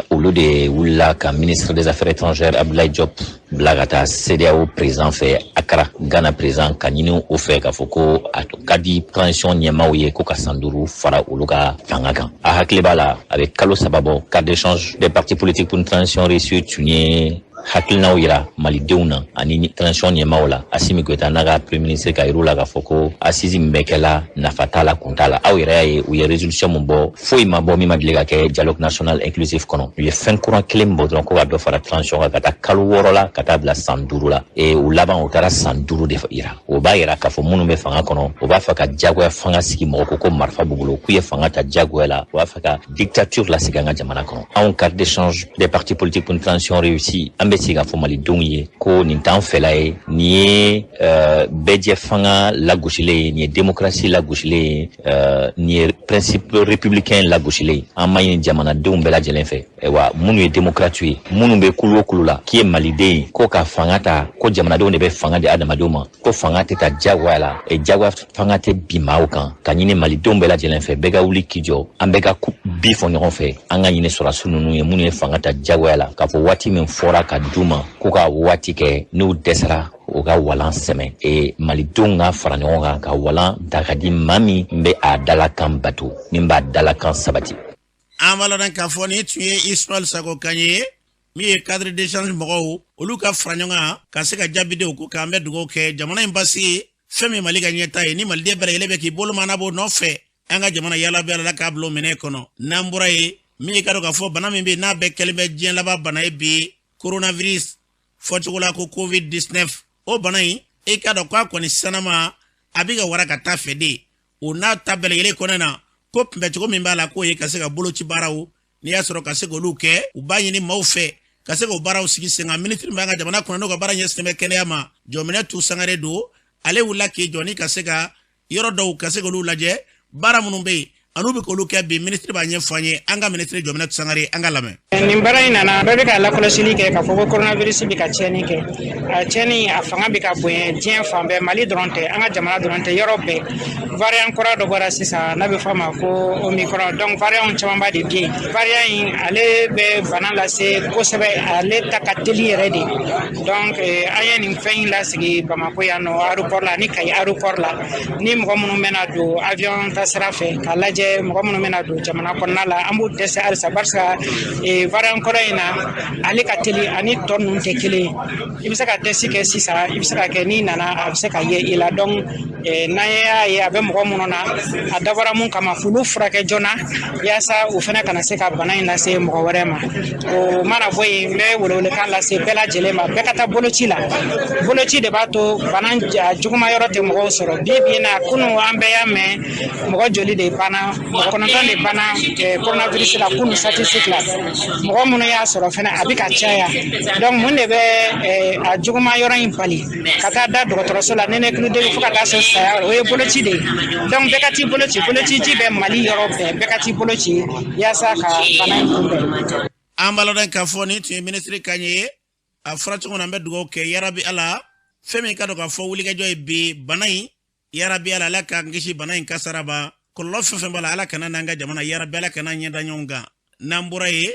olu de wulila ka ministre des affaires étrangères Abdoulaye Diop bila ka taa CEDEAO président fɛ Accra Ghana président ka ɲini o fɛ k'a fɔ ko a ka di transition ɲɛmaw ye ko ka san 5 fara olu ka fanga kan a hakili b'a la a bɛ kalo 3 bɔ carte d'échange des partis politiques pour une transition réussie tun ye hakilinaw yira malidenw na ani transition ɲɛmaw la Assimi Goïta n'a ka premier ministre ka yir'u la k'a fɔ ko assise min bɛ kɛla nafa t'a la kun t'a la aw yɛrɛ y'a ye u ye résolution min bɔ foyi ma bɔ min ma deli ka kɛ dialogue national inclusif kɔnɔ u ye fɛn kuran kelen min bɔ dɔrɔn ko ka dɔ fara transition kan ka taa kalo 6 la ka taa bila san 5 la u laban u taara san 5 de yira o b'a yira k'a fɔ minnu bɛ fanga kɔnɔ o b'a fɛ ka jagoya fanga sigi mɔgɔ ko marifa b'u bolo k'u ye fanga ta jagoya la o b'a fɛ ka dictature lasigi an ka jamana kɔnɔ anw carte d'échange des partis politiques pour une transition réussie an bɛ se ka fɔ malidenw ye ko nin t'an fɛla ye nin ye bɛɛjɛ fanga lagosilen ye nin ye démocratie lagosilen ye nin ye principe républicain lagosilen ye an ma ɲini jamanadenw bɛɛ lajɛlen fɛ wa minnu ye démocrate ye minnu bɛ kulu o kulu la k'i ye maliden ye ko ka fanga ta ko jamanadenw de bɛ fanga di adamadenw ma ko fanga tɛ ta jagoya la jagoya fanga tɛ bin maaw kan ka ɲini malidenw bɛɛ lajɛlen fɛ bɛɛ ka wuli k'i jɔ an bɛɛ ka bi fɔ ɲɔgɔn fɛ an ka ɲini sɔrɔdasiw ninnu ye minnu ye fanga ta jagoya la k'a fɔ waati min fɔra ka d'u ma ko ka waati kɛ n'u dɛsɛra o ka walan sɛmɛ malidenw ka fara ɲɔgɔn kan ka walan ta ka di maa min bɛ a dalakan bato min b'a dalakan sabati an b'a ladan k'a fɔ nin tun ye Ismail Sako kan ye min ye cadre d'échange mɔgɔw olu ka fara ɲɔgɔn kan ka se ka jaabidenw ko k'an bɛ dugawu kɛ jamana in basigi fɛn min Mali ka ɲɛta ye ni maliden bɛɛ lajɛlen bɛ k'i bolo mana b'o nɔfɛ an ka jamana yala bɛ ala k'a bila o minɛ kɔnɔ n'an bɔra ye min ye ka dɔn k'a fɔ bana min bɛ n'a bɛɛ kɛlen bɛ diɲɛ laban bana ye bi coronavirus fɔcogo la ko COVID-19 o bana in e ka dɔn k'a kɔni sanama a bɛ ka wara ka taa fɛ de o n'a ta bɛɛ lajɛlen kɔnɔ na ko kunbɛcogo min b'a la k'o ye ka se ka boloci baaraw n'i y'a sɔrɔ ka se k'olu kɛ u b'a ɲini maaw fɛ ka se k'o baaraw sigi sen kan ministre min b'an ka jamana kɔnɔ n'o ka baara ɲɛsinnen bɛ kɛnɛya ma jɔminɛ tu sangare don ale wulila k'i jɔ ni ka se ka yɔrɔ dɔw ka se k'olu lajɛ baara minnu bɛ yen anu bɛ k'olu kɛ bi ministre b'a ɲɛfɔ an ye an ka ministre jɔminɛ tu sangare an ka lamɛn. nin baara in nana bɛɛ bɛ ka lakɔlɔsili kɛ k'a fɔ ko coronavirus bɛ ka tiɲɛni kɛ a tiɲɛni a fanga bɛ ka bonya diɲɛ fan bɛɛ Mali dɔrɔn tɛ an ka jamana dɔrɔn tɛ yɔrɔ bɛɛ variant kura dɔ bɔra sisan n'a bɛ fɔ a ma ko omicron donc variant camanba de bɛ yen variant in ale bɛ bana lase kosɛbɛ ale ta ka teli yɛrɛ de donc an ye nin fɛn in lasigi Bamako yan nɔ aéroport la ni Kayi aéroport la ni mɔgɔ minnu bɛna don avion ta sira fɛ k'a lajɛ lajɛ mɔgɔ minnu bɛna don jamana kɔnɔna la an b'u dɛsɛ halisa barisa variant kɔrɔ in na ale ka teli ani tɔ ninnu tɛ kelen i bɛ se ka test kɛ sisan i bɛ se ka kɛ n'i nana a bɛ se ka ye i la donc n'an y'a ye a bɛ mɔgɔ minnu na a dabɔra mun kama f'olu furakɛ joona yaasa u fana kana se ka bana in lase mɔgɔ wɛrɛ ma o mana bɔ yen n bɛ welewelekan lase bɛɛ lajɛlen ma bɛɛ ka taa boloci la boloci de b'a to bana juguma yɔrɔ tɛ mɔgɔw sɔrɔ bi bi in na kunun an bɛɛ y'a mɛn mɔgɔ joli de banna mɔgɔ 9 de banna coronavirus la kunun statistique la mɔgɔ minnu y'a sɔrɔ fana a bɛ ka caya donc mun de bɛ a juguma yɔrɔ in bali ka taa da dɔgɔtɔrɔso la nɛnɛkiliden fo ka taa se saya o ye boloci de ye donc bɛɛ ka t'i boloci boloci bɛ Mali yɔrɔ bɛɛ bɛɛ ka t'i boloci yaasa ka bana in kunbɛn. An balodan k'a fɔ ni tun ye ministre Kanye ye a fɔra cogo min na an bɛ dugawu kɛ yarabi Ala fɛn min ka dɔn k'a fɔ wulikajɔ ye bi bana in yarabi Ala Ala k'an kisi bana in kasara ba kɔlɔlɔ fɛn fɛn b'a la Ala kana n'an ka jamana yarabi Ala kana ɲɛda ɲɔgɔn kan n'an bɔra ye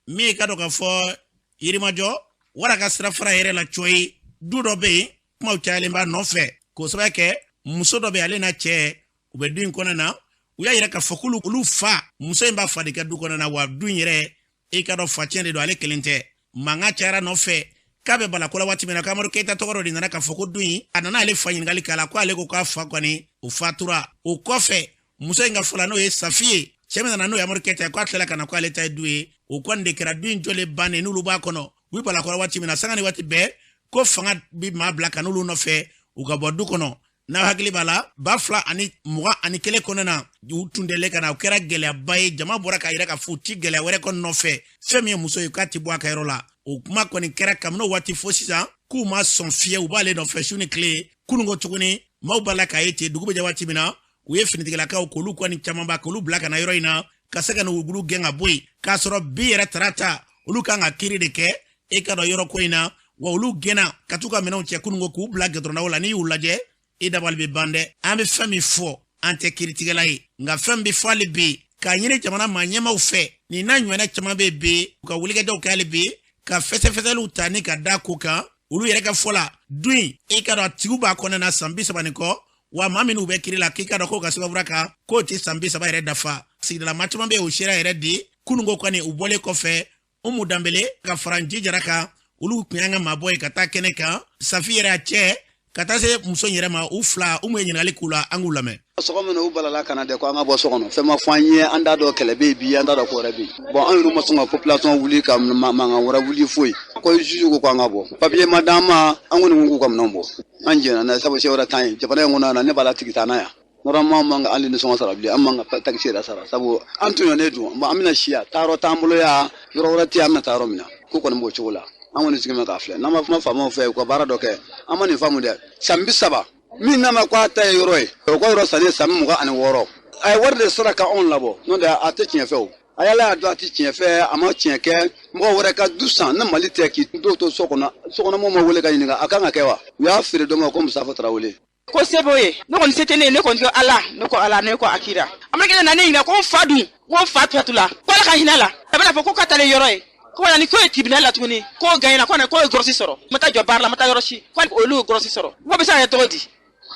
min ka dɔn k'a fɔ Yirimajɔ wara ka sira fara yɛrɛ la coyi du dɔ bɛ yen kumaw cayalen b'a nɔfɛ k'o sababu kɛ muso dɔ bɛ ale n'a cɛ u bɛ du in kɔnɔ na u y'a yɛrɛ k'a fɔ k'olu fa muso in b'a fa de ka du kɔnɔ na wa du in yɛrɛ i ka dɔn facɛn de don ale kelen tɛ mankan cayara nɔfɛ k'a bɛ balakola waati min na Amadu Keyita tɔgɔ dɔ de nana k'a fɔ ko du in a nana ale fa ɲininkali k'a la ko ale ko k'a fa kɔni o fatura o kɔfɛ muso in ka fɔla n'o ye Safi ye cɛ min nana n'o ye Amadu Keyita k'a tilala ka na ko ale ta ye du ye o kɔni de kɛra du in jɔlen bannen n'olu b'a kɔnɔ u bɛ balakola waati min na sanga ni waati bɛɛ ko fanga bi maa bila ka n'olu nɔfɛ u ka bɔ du kɔnɔ n'a hakili b'a la 2021 kɔnɔ na u tun deli ka na u kɛra gɛlɛyaba ye jama bɔra k'a yɛrɛ ka fɔ u ti gɛlɛya wɛrɛ kɔni nɔfɛ fɛn min ye muso ye k'a ti bɔ a ka yɔrɔ la o kuma kɔni kɛra kabini o waati fo sisan k'u ma sɔn fiye u b'ale nɔfɛ su ni tile kununko tuguni maaw b'a la k'a ye ten dugu bɛ jɛ waati min na u ye finitigilakaw k'olu kɔni caman ba k'olu bila ka na yɔrɔ in na ka se ka na olu gɛn ka bɔ yen k'a sɔrɔ bi yɛrɛ tarata olu kan ka kiiri de kɛ e ka dɔn yɔrɔ ko in na wa olu gɛnna ka t'u ka minɛnw cɛ kununko k'u bila gɛtɔrɔndaw la n'i y'u lajɛ i dabali bɛ ban dɛ an bɛ fɛn min fɔ an tɛ kiiritigɛla ye nka fɛn bɛ fɔ ale bɛ k'a ɲini jamana maa ɲɛmaw fɛ nin n'a ɲɔgɔnna caman bɛ yen u ka wulikajɔw kɛ ale bɛ ka fɛsɛfɛsɛliw ta ni ka da ko kan olu yɛrɛ ka fɔ la du in i ka dɔn a tigiw b'a kɔnɔ na san 30 nin kɔ wa maa minnu bɛ kiiri la k'i ka dɔn k'o ka sɛbɛnfura kan k'o tɛ san 30 yɛrɛ dafa sigidala maa caman bɛ yen o sera yɛrɛ de kununko kɔni u bɔlen kɔfɛ Umu Danbele ka fara Nji Jara kan olu tun y'an ka maabɔ ye ka taa kɛnɛ kan Safi yɛrɛ a cɛ ka taa se muso yɛrɛ ma u fila Umu ye ɲininkali k'u la an k'u lamɛn. Sɔgɔ min u balala kana de ko an ka bɔ so kɔnɔ fɛn ma fɔ an ye an da dɔ kɛlɛ bɛ bi an da dɔ ko wɛrɛ bɛ bon an yɛrɛ ma sɔn ka population wuli ka mankan wɛrɛ wuli foyi ko juge ko an ka bɔ papier ma d'an ma an kɔni k'u ka minɛnw bɔ an jɛna n'a sabu sɛ wɛrɛ t'an ye jamana in kɔnɔ ne b'a la tigi taa n'a ya normalement man ka hali ni sɔngɔ sara bilen an man ka taxi yɛrɛ sara sabu an tun ne dun an bɛna si yan taayɔrɔ t'an bolo yan yɔrɔ wɛrɛ tɛ an bɛna taa yɔrɔ min na ko kɔni b'o cogo la an kɔni sigimɛ k'a filɛ n'an ma kuma faamaw fɛ u ka baara dɔ kɛ an ma nin faamu dɛ san 30 min n'a ma ko a ta ye yɔrɔ ye o ka yɔrɔ sanni san 26 a ye wari de sara ka anw labɔ n'o tɛ a tɛ tiɲɛ fɛ o a y'ala y'a dɔn a tɛ tiɲɛ fɛ a ma tiɲɛ kɛ mɔgɔ wɛrɛ ka du san ne Mali tɛ k'i dɔw to so kɔnɔ ma wele ka ɲininka a kan ka kɛ wa u y'a feere dɔ ma ko Musafa Tarawele ko sebo ye ne kɔni se tɛ ne ye ne kɔni ko Ala ne ko Ala ne ko Akira a ma kɛ na ne ɲininka ko n fa dun ko n fa tula ko Ala ka hinɛ la a bɛna fɔ ko ka taa ne yɔrɔ ye ko wala ni ko ye tribunal la tuguni ko gagnera ko ye grossi sɔrɔ ma taa jɔ baara la ma taa yɔrɔ si ko olu grossi sɔrɔ ko bɛ se ka kɛ cogo di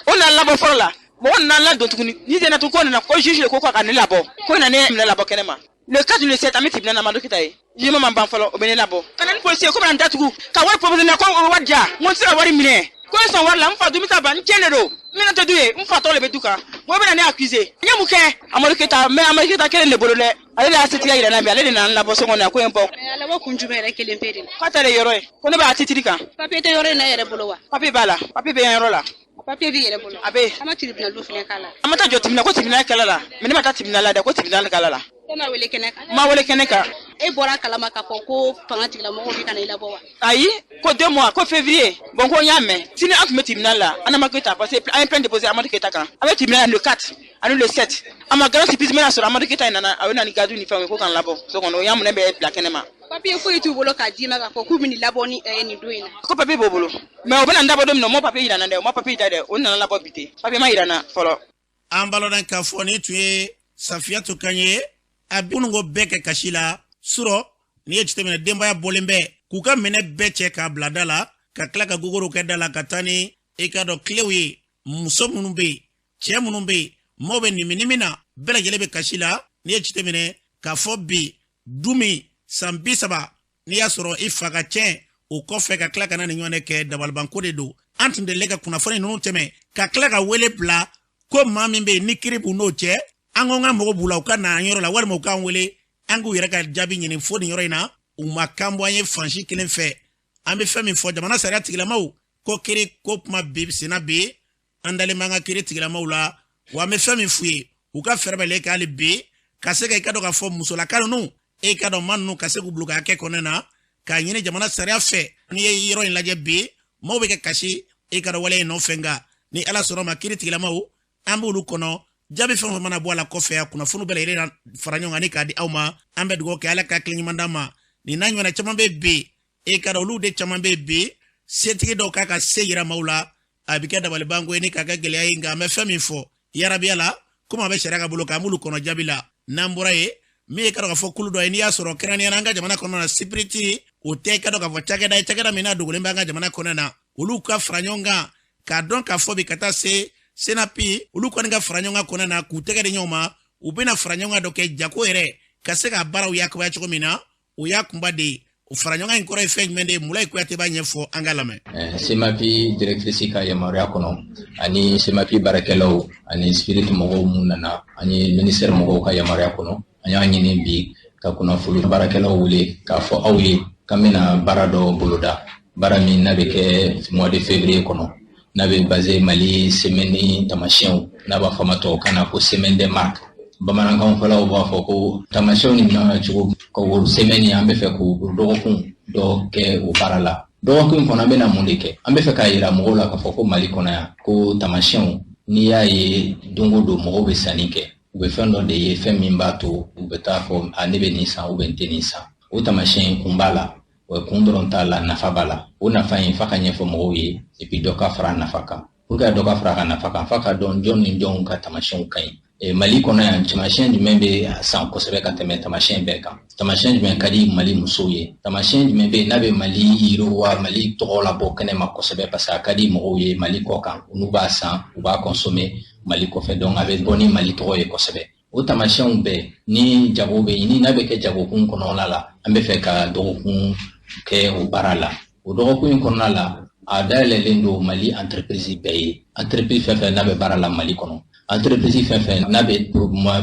o na labɔ fɔlɔ la mɔgɔ nana la don tuguni ni tɛ na tun ko nana ko juge ko ka ne labɔ ko na ne minɛ labɔ kɛnɛ ma le 4 le 7 an bɛ tribunal na Amadu Keyita ye jugement ma ban fɔlɔ o bɛ ne labɔ kana ni policier ko bɛ na datugu ka wari proposé na ko wari diya n ko n tɛ se ka wari minɛ ko n sɔn wari la n fa dun n bɛ taa ban n cɛn de don n bɛna tɛ du ye n fa tɔgɔ de bɛ du kan mɔgɔ bɛ na ne accusé n ye mun kɛ Amadu Keyita mais Amadu Keyita kelen de bolo dɛ ale de y'a setigiya yira na bi ale de nana labɔ so kɔnɔ ko n bɔ labɔ kun jumɛn yɛrɛ kelen pe de k'a ta de yɔrɔ ye ko ne b'a titiri kan papier tɛ yɔrɔ in na yɛrɛ bolo wa papier b'a la papier bɛ yan yɔrɔ la papier b'i yɛrɛ bolo a bɛ an ma tribunal du fɛnɛ k'a la an ma taa jɔ tribunal ko tribunal kɛlɛ la mais ne ma taa tribunal la dɛ ko tribunal kɛlɛ la e ma wele kɛnɛ kan ma wele kɛnɛ kan e bɔra kalama k'a fɔ ko fanga tigilamɔgɔw bɛ ka na i labɔ wa ayi ko 2 mois ko février bon ko n y'a mɛn sini an tun bɛ tribunal la an ma Keyita parce que an ye plainte déposé Amadu Keyita kan an bɛ tribunal le 4 ani le 7 a ma garantie surprise min sɔrɔ Amadu Keyita nana a bɛ na ni gadu ni fɛnw ye ko k'an labɔ so kɔnɔ o y'a minɛ bɛ bila kɛnɛ ma papier foyi t'u bolo k'a d'i ma k'a fɔ k'u bɛ nin labɔ ni nin don in na ko papier b'o bolo mais o bɛ na n dabɔ don min na o ma papier yira n na dɛ o ma papier da dɛ o nana labɔ bi ten papier ma yira n na fɔlɔ an balodan k'a fɔ ni tun ye Safiyatu Kanye ye a bunungo bɛɛ kɛ kasi la surɔ ni ye jateminɛ denbaya bɔlen bɛ k'u ka minɛ bɛɛ cɛ k'a bila da la ka tila ka gogoro kɛ da la ka taa ni i ka dɔn tilew ye muso minnu bɛ yen cɛ minnu bɛ yen maaw bɛ nimi na bɛɛ lajɛlen bɛ kasi la n'i ye jateminɛ k'a fɔ bi dumi san 30 n'i y'a sɔrɔ i fa ka tiɲɛ o kɔfɛ ka tila ka na ni ɲɔgɔn kɛ dabalibanko de don an tun delila ka kunnafoni ninnu tɛmɛ ka tila ka wele bila ko maa min bɛ yen ni kiri b'u n'o cɛ an ko n ka mɔgɔ b'u la u ka na an yɔrɔ la walima u k'an wele an k'u yɛrɛ ka jaabi ɲini fo nin yɔrɔ in na u ma kan bɔ an ye fansi kelen fɛ an bɛ fɛn min fɔ jamana sariya tigilamaw ko kiri ko kuma bi senna bi an dalen b'an ka kiri tigilamaw la wa an bɛ fɛn min f'u ye u ka fɛɛrɛ bɛlen k'ale bi ka se ka i ka dɔn k'a fɔ musolaka ninnu e ka dɔn maa ninnu ka se k'u bila ka kɛ kɔnɛ na k'a ɲini jamana sariya fɛ n'i ye yɔrɔ in lajɛ bi maaw bɛ kɛ kasi e ka dɔn wale in nɔfɛ nka ni ala sɔnna ma kiri tigilamaw an b'olu kɔnɔ jaabi fɛn o fɛn mana bɔ a la kɔfɛ a kunnafoni bɛɛ lajɛlen fara ɲɔgɔn kan ni k'a di aw ma an bɛ dugawu kɛ ala ka hakili ɲuman d'an ma nin n'a ɲɔgɔnna caman bɛ bi e ka dɔn olu de caman bɛ bi setigi dɔw k'a ka se yira maaw la a bɛ kɛ dabalibanko ye ni k'a kɛ gɛlɛya ye nka an bɛ fɛn min fɔ yarabiya la komi a bɛ sariya ka bolo kan an b'olu kɔnɔ jaabi la n'an bɔra ye min ye ka dɔn k'a fɔ kulu dɔ ye n'i y'a sɔrɔ kɛrɛnkɛrɛnnenya an ka jamana kɔnɔ na sipiriti o tɛ ka dɔn k'a fɔ cakɛda ye cakɛda min n'a dogolen bɛ an ka jamana kɔnɔ na olu ka fara ɲɔgɔn kan k'a dɔn k'a fɔ bi ka taa se senapi olu kɔni ka fara ɲɔgɔn kan kɔnɔ na k'u tɛgɛ di ɲɔgɔn ma u bɛna fara ɲɔgɔn kan dɔ kɛ jako yɛrɛ ka se ka baaraw yakubaya cogo min na o y'a kunba de ye o fara ɲɔgɔn in kɔrɔ ye fɛn jumɛn de ye Mulayi Kuyate b'a ɲɛfɔ an ka lamɛn semapi directrice ka yamaruya kɔnɔ ani semapi baarakɛlaw ani spirit mɔgɔw mun nana ani ministère mɔgɔw ka yamaruya kɔnɔ an y'a ɲini bi ka kunnafoni baarakɛlaw wele k'a fɔ aw ye k'an bɛna baara dɔ boloda baara min n'a bɛ kɛ mois de février kɔnɔ n'a bɛ basé Mali semaine tamasiyɛnw n'a b'a fɔ a ma tubabukan na ko semaine des marques bamanankan fɔlaw b'a fɔ ko tamasiyɛnw ni ɲɔgɔn cogo ka o semaine an bɛ fɛ k'o dɔgɔkun dɔ kɛ o baara la dɔgɔkun kɔnɔ an bɛna mun de kɛ an bɛ fɛ k'a yira mɔgɔw la k'a fɔ ko Mali kɔnɔ yan ko tamasiyɛnw n'i y'a ye don o don mɔgɔw bɛ sanni kɛ u bɛ fɛn dɔ de ye fɛn min b'a to u bɛ taa fɔ a ne bɛ nin san n tɛ nin san o tamasiyɛn kun b'a la o kun dɔrɔn t'a la nafa b'a la o nafa in f'a ka ɲɛfɔ mɔgɔw ye et puis dɔ ka fara a nafa kan pour que dɔ ka fara a ka nafa kan f'a ka dɔn jɔn ni jɔnw ka tamasiyɛnw ka ɲi Mali kɔnɔ yan tamasiyɛn jumɛn bɛ san kosɛbɛ ka tɛmɛ tamasiyɛn bɛɛ kan tamasiyɛn jumɛn ka di Mali musow ye tamasiyɛn jumɛn bɛ n'a bɛ Mali yiriwa Mali tɔgɔ labɔ kɛnɛma kosɛbɛ parce que a ka di mɔgɔw ye Mali kɔ kan n'u b'a san u b'a consommer Mali kɔfɛ donc a bɛ bɔ ni Mali tɔgɔ ye kosɛbɛ o tamasiyɛnw bɛɛ ni jago bɛ yen ni n'a bɛ kɛ jagokun kɔnɔna la an bɛ fɛ ka dɔgɔkun kɛ o baara la o dɔgɔkun in kɔnɔna la a dayɛlɛlen don Mali entreprise bɛɛ ye entreprise fɛn fɛn n'a bɛ baara la Mali kɔnɔ entreprise fɛn fɛn n'a bɛ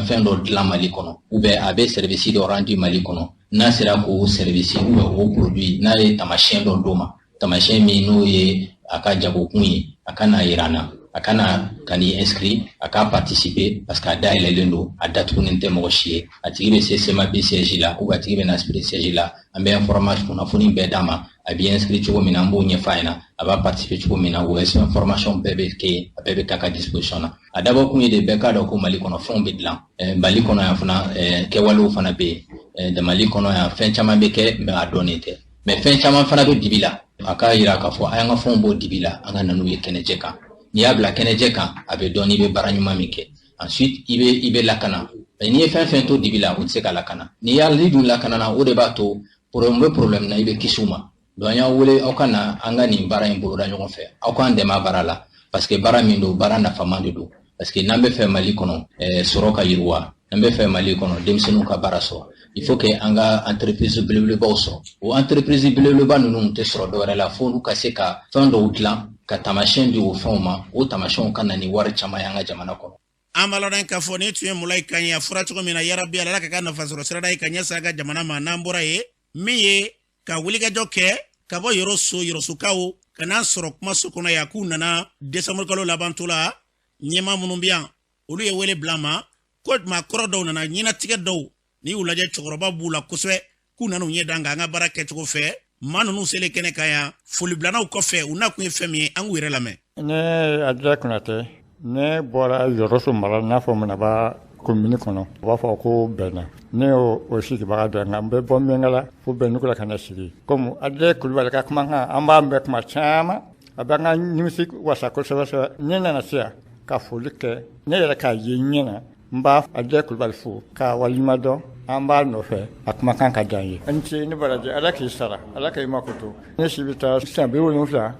fɛn dɔ dilan Mali kɔnɔ ou bien a bɛ service dɔ rendu Mali kɔnɔ n'a sera k'o service ou bien o produit n'a ye tamasiyɛn dɔ d'o ma tamasiyɛn min n'o ye a ka jagokun ye a ka n'a yira an na a kana ka n'i inscrit a ka participer parce que a dayɛlɛlen don a datugunen tɛ mɔgɔ si ye a tigi bɛ se semapi siège la ou a tigi bɛ na spirit siège la an bɛ information kunnafoni bɛɛ d'a ma a bɛ inscrit cogo min na an b'o ɲɛfɔ a ɲɛna a b'a participer cogo min na o information bɛɛ bɛ kɛ a bɛɛ bɛ k'a ka disposition na a dabɔ kun ye de bɛɛ k'a dɔn ko Mali kɔnɔ fɛnw bɛ dilan Mali kɔnɔ yan fana kɛwalew fana bɛ yen Mali kɔnɔ yan fɛn caman bɛ kɛ mais a dɔnnen tɛ mais fɛn caman fana bɛ dibi la a k'a yira k'a fɔ a y'an ka fɛnw bɔ dibi la an ka na n'u ye kɛnɛjɛ kan n'i y'a bila kɛnɛjɛ kan a bɛ dɔn n'i bɛ baara ɲuman min kɛ ensuite i bɛ lakana n'i ye fɛn fɛn to dibi la o tɛ se ka lakana n'i dun lakana na o de b'a to problème na i bɛ kisi u ma donc an y'a wele aw ka na an ka nin baara in boloda ɲɔgɔn fɛ aw k'an dɛmɛ a baara la parce que baara min don baara nafaman de don parce que n'an bɛ fɛ Mali kɔnɔ sɔrɔ ka yiriwa n'an bɛ fɛ Mali kɔnɔ denmisɛnninw ka baara sɔrɔ il faut que an ka entreprise belebelebaw sɔrɔ o entreprise belebeleba ninnu tɛ sɔrɔ dɔwɛrɛ la fo n'u ka se ka fɛn dɔw dilan ka tamasiyɛn di o fɛnw ma o tamasiyɛnw ka na ni wari caman ye an ka jamana kɔnɔ an b'a lɔn k'a fɔ ni tun ye Mulayi kan ye a fɔra cogo min na yarabi ala ka kɛ nafa sɔrɔ sirada ye ka ɲɛsin a ka jamana ma n'an bɔra ye min ye ka wulikajɔ kɛ ka bɔ yɔrɔsokaw ka n'an sɔrɔ kumaso kɔnɔ yan k'u nana décembre kalo labanto la ɲɛmaa minnu bɛ yan olu ye wele bila ma ko maakɔrɔ dɔw nana ɲɛnatigɛ dɔw n'i y'u lajɛ cɛkɔrɔba b'u la kosɛbɛ k'u nana u ɲɛ dan kan an ka baara kɛcogo fɛ maa ninnu selen kɛnɛ kan yan foli bilanaw kɔfɛ u n'a kun ye fɛn min ye an k'u yɛrɛ lamɛn. ne Adja Konate ne bɔra yɔrɔso mara n'a fɔ Manaba commune kɔnɔ u b'a fɔ ko bɛnna ne y'o sigibaga dɔ nka n bɛ bɔ Miɲankala fo Bɛndugu la ka na sigi komi Adja Kulibali ka kumakan an b'an bɛn kuma caman a bɛ an ka nimisi wasa kosɛbɛ ne nana se yan ka foli kɛ ne yɛrɛ k'a ye ɲɛ na n b'a Adja Kulibali fo k'a waleɲuman dɔn an b'a nɔfɛ a kumakan ka diya n ye n ce ne baraji ala k'i sara ala k'i makoto ne si bɛ taa san 73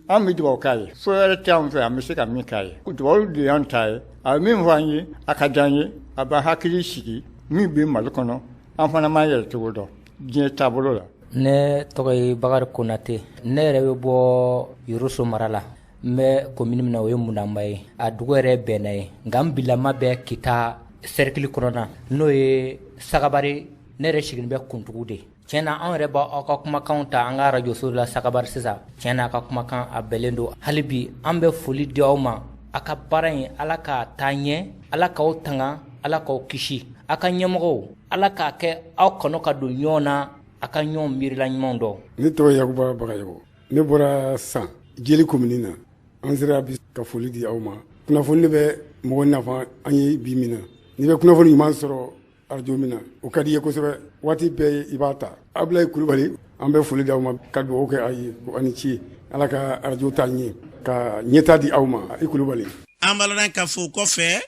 an bɛ dugawu k'a ye fo wɛrɛ tɛ anw fɛ an bɛ se ka min k'a ye dugawu de y'an ta ye a bɛ min fɔ an ye a ka d'an ye a b'a hakili sigi min bɛ Mali kɔnɔ an fana m'an yɛrɛ cogo dɔn diɲɛ taabolo la. Ne tɔgɔ ye Bakari Konate ne yɛrɛ bɛ bɔ Yoroso mara la n bɛ commune min na o ye Mundanba ye a dugu yɛrɛ bɛnna ye nka n bilama bɛ Kita cercle kɔnɔna n'o ye Sagabari ne yɛrɛ sigilen bɛ Kuntugu de tiɲɛna an yɛrɛ b'aw ka kumakanw ta an ka radio so la Sagabari sisan tiɲɛna a ka kumakan a bɛlen don hali bi an bɛ foli di aw ma a ka baara in Ala k'a taa ɲɛ Ala k'aw tanga Ala k'aw kisi a ka ɲɛmɔgɔw Ala k'a kɛ aw kanu ka don ɲɔgɔn na a ka ɲɔgɔn miirila ɲumanw dɔn. Ne tɔgɔ ye Yakuba Bagayogo ne bɔra San Jeli commune na an sera bi ka foli di aw ma kunnafoni bɛ mɔgɔ nafa an ye bi min na n'i bɛ kunnafoni ɲuman sɔrɔ radio min na o ka di ye kosɛbɛ waati bɛɛ i b'a ta Abulaye Kulubali an bɛ foli di aw ma ka dugawu kɛ aw ye ko ani ci Ala ka radio ta ɲɛ ka ɲɛta di aw ma i Kulubali. An balana ka fo kɔfɛ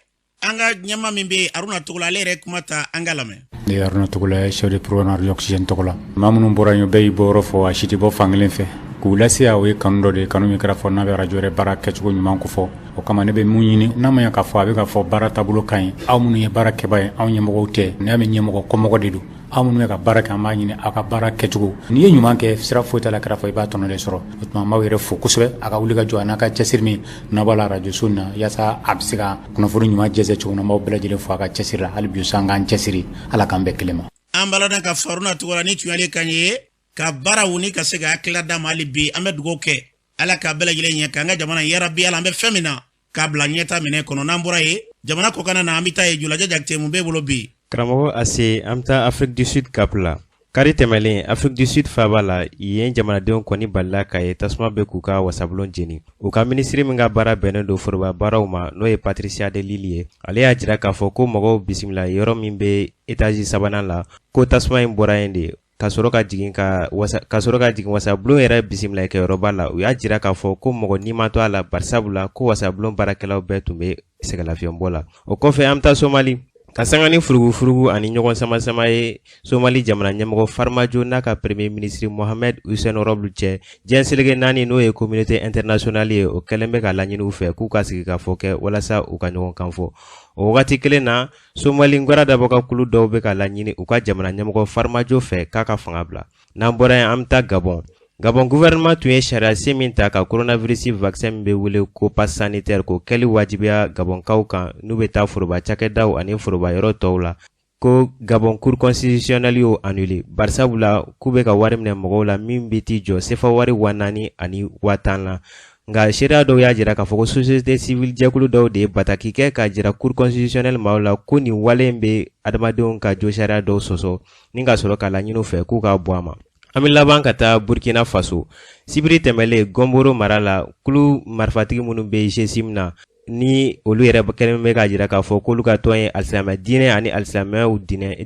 an ka ɲɛma min bɛ Aruna Togola ale yɛrɛ kuma ta an ka lamɛn. Ne ye Aruna Togola ye chef de programme radio Oxygène tɔgɔ la maa minnu bɔra yen bɛɛ y'i bɔyɔrɔ fɔ a si tɛ bɔ fankelen fɛ k'u lase a o ye kanu dɔ de ye kanu min kɛra fɔ n'a bɛ radio yɛrɛ baara kɛcogo ɲuman ko fɔ o kama ne bɛ mun ɲini n'a ma ɲɛ k'a fɔ a bɛ ka fɔ baara taabolo ka ɲi aw minnu ye baara kɛbaa ye anw ɲɛmɔgɔw tɛ n'a mɛ ɲɛmɔgɔ kɔmɔgɔ de don aw minnu bɛ ka baara kɛ an b'a ɲini aw ka baara kɛcogo n'i ye ɲuman kɛ sira foyi t'a la kɛra fɔ i b'a tɔnɔ de sɔrɔ o tuma an b'aw yɛrɛ fo kosɛbɛ a ka wuli ka jɔ a n'a ka cɛsiri min n'a b'a la radio so na yaasa a bɛ se ka kunnafoni ɲuman jɛsɛ cogo min na an b'aw bɛɛ lajɛlen fo a ka cɛsiri la hali bi so an k'an cɛsiri Ala k'an bɛɛ kelen ma. An balana ka fɔ Aruna Togola ni tun y'ale kan ye ka baara wuni ka se ka hakilila d'a ma hali bi an bɛ dugawu kɛ Ala k'a bɛɛ lajɛlen ɲɛ k'an ka jamana yarabi Ala an bɛ fɛn min na k'a bila ɲɛta minɛ kɔnɔ n'an bɔra ye jamana kɔkan na an bɛ taa ye Julaja Jakite mun b'e bolo bi. Karamɔgɔ Ase an bɛ taa Afrique du Sud cap la kari tɛmɛlen Afrique du Sud faaba la yen jamanadenw kɔni balila ka ye tasuma bɛ k'u ka wasabulon jeni u ka minisiri min ka baara bɛnnen don foroba baaraw ma n'o ye Patricia de Lille ye ale y'a jira k'a fɔ ko mɔgɔw bisimila yɔrɔ min bɛ étage sabanan la ko tasuma in bɔra yen de ka sɔrɔ ka jigin wasabulon yɛrɛ bisimila kɛyɔrɔba la u y'a jira k'a fɔ ko mɔgɔ n'i ma to a la barisabula ko wasabulon baarakɛlaw bɛɛ tun bɛ sɛgɛlafiɲɛbɔ la o kɔfɛ an bɛ taa Somali ka sanga ni furugu ani ɲɔgɔn sama ye Somali jamana ɲɛmɔgɔ Farmajo n'a ka premier ministre Mohamed Hussein Roble cɛ diɲɛ selege 4 n'o ye communauté internationale ye o kɛlen bɛ ka laɲini u fɛ k'u ka sigi ka fɔ kɛ walasa u ka ɲɔgɔn kan fɔ o wagati kelen na Somali ngwara dabɔkakulu dɔw bɛ ka laɲini u ka jamana ɲɛmɔgɔ Farmajo fɛ k'a ka fanga bila n'an bɔra yen an bɛ taa Gabon gouvernement tun ye sariya sen min ta ka coronavirus vaccin min bɛ wele ko pass sanitaire ko kɛli wajibiya Gabonkaw kan n'u bɛ taa foroba cakɛdaw ani foroba yɔrɔ tɔw la ko Gabon cour constitutionnelle y'o annulé barisabula k'u bɛ ka wari minɛ mɔgɔw la min bɛ t'i jɔ sefa wari 4,000 ani 10,000 la nka sariya dɔw y'a jira k'a fɔ ko société civile jɛkulu dɔw de ye bataki kɛ k'a jira cour constitutionnelle maaw la ko nin wale in bɛ adamadenw ka jo sariya dɔw sɔsɔ ni ka sɔrɔ ka laɲini u fɛ k'u k'a bɔ a ma. An bɛ laban ka taa Burkina Faso sibiri tɛmɛlen Gomboro mara la kulu marifatigi minnu bɛ GSIM na ni olu yɛrɛ kɛlen bɛ k'a jira k'a fɔ k'olu ka tɔn ye alisilamɛ diinɛ ani alisilamɛw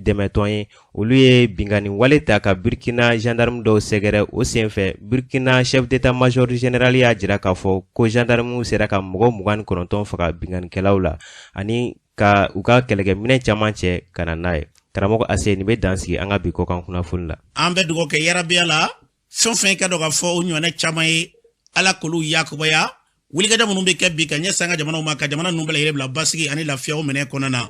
dɛmɛtɔn ye olu ye bingani wale ta ka Burkina gendarme dɔw sɛgɛrɛ o senfɛ Burkina chef d'état major général y'a jira k'a fɔ ko gendarme sera ka mɔgɔ 29 faga binganikɛlaw la ani ka u ka kɛlɛkɛminɛ caman cɛ ka na n'a ye. Karamɔgɔ Ase nin bɛ dan sigi an ka bi kɔkan kunnafoni la. An bɛ dugawu kɛ yarabiya la fɛn fɛn ka dɔn ka fɔ o ɲɔgɔnna caman ye Ala k'olu yakubaya wulikajɔ minnu bɛ kɛ bi ka ɲɛsin an ka jamanaw ma ka jamana ninnu bɛɛ lajɛlen bila basigi ani lafiya o minɛ kɔnɔna na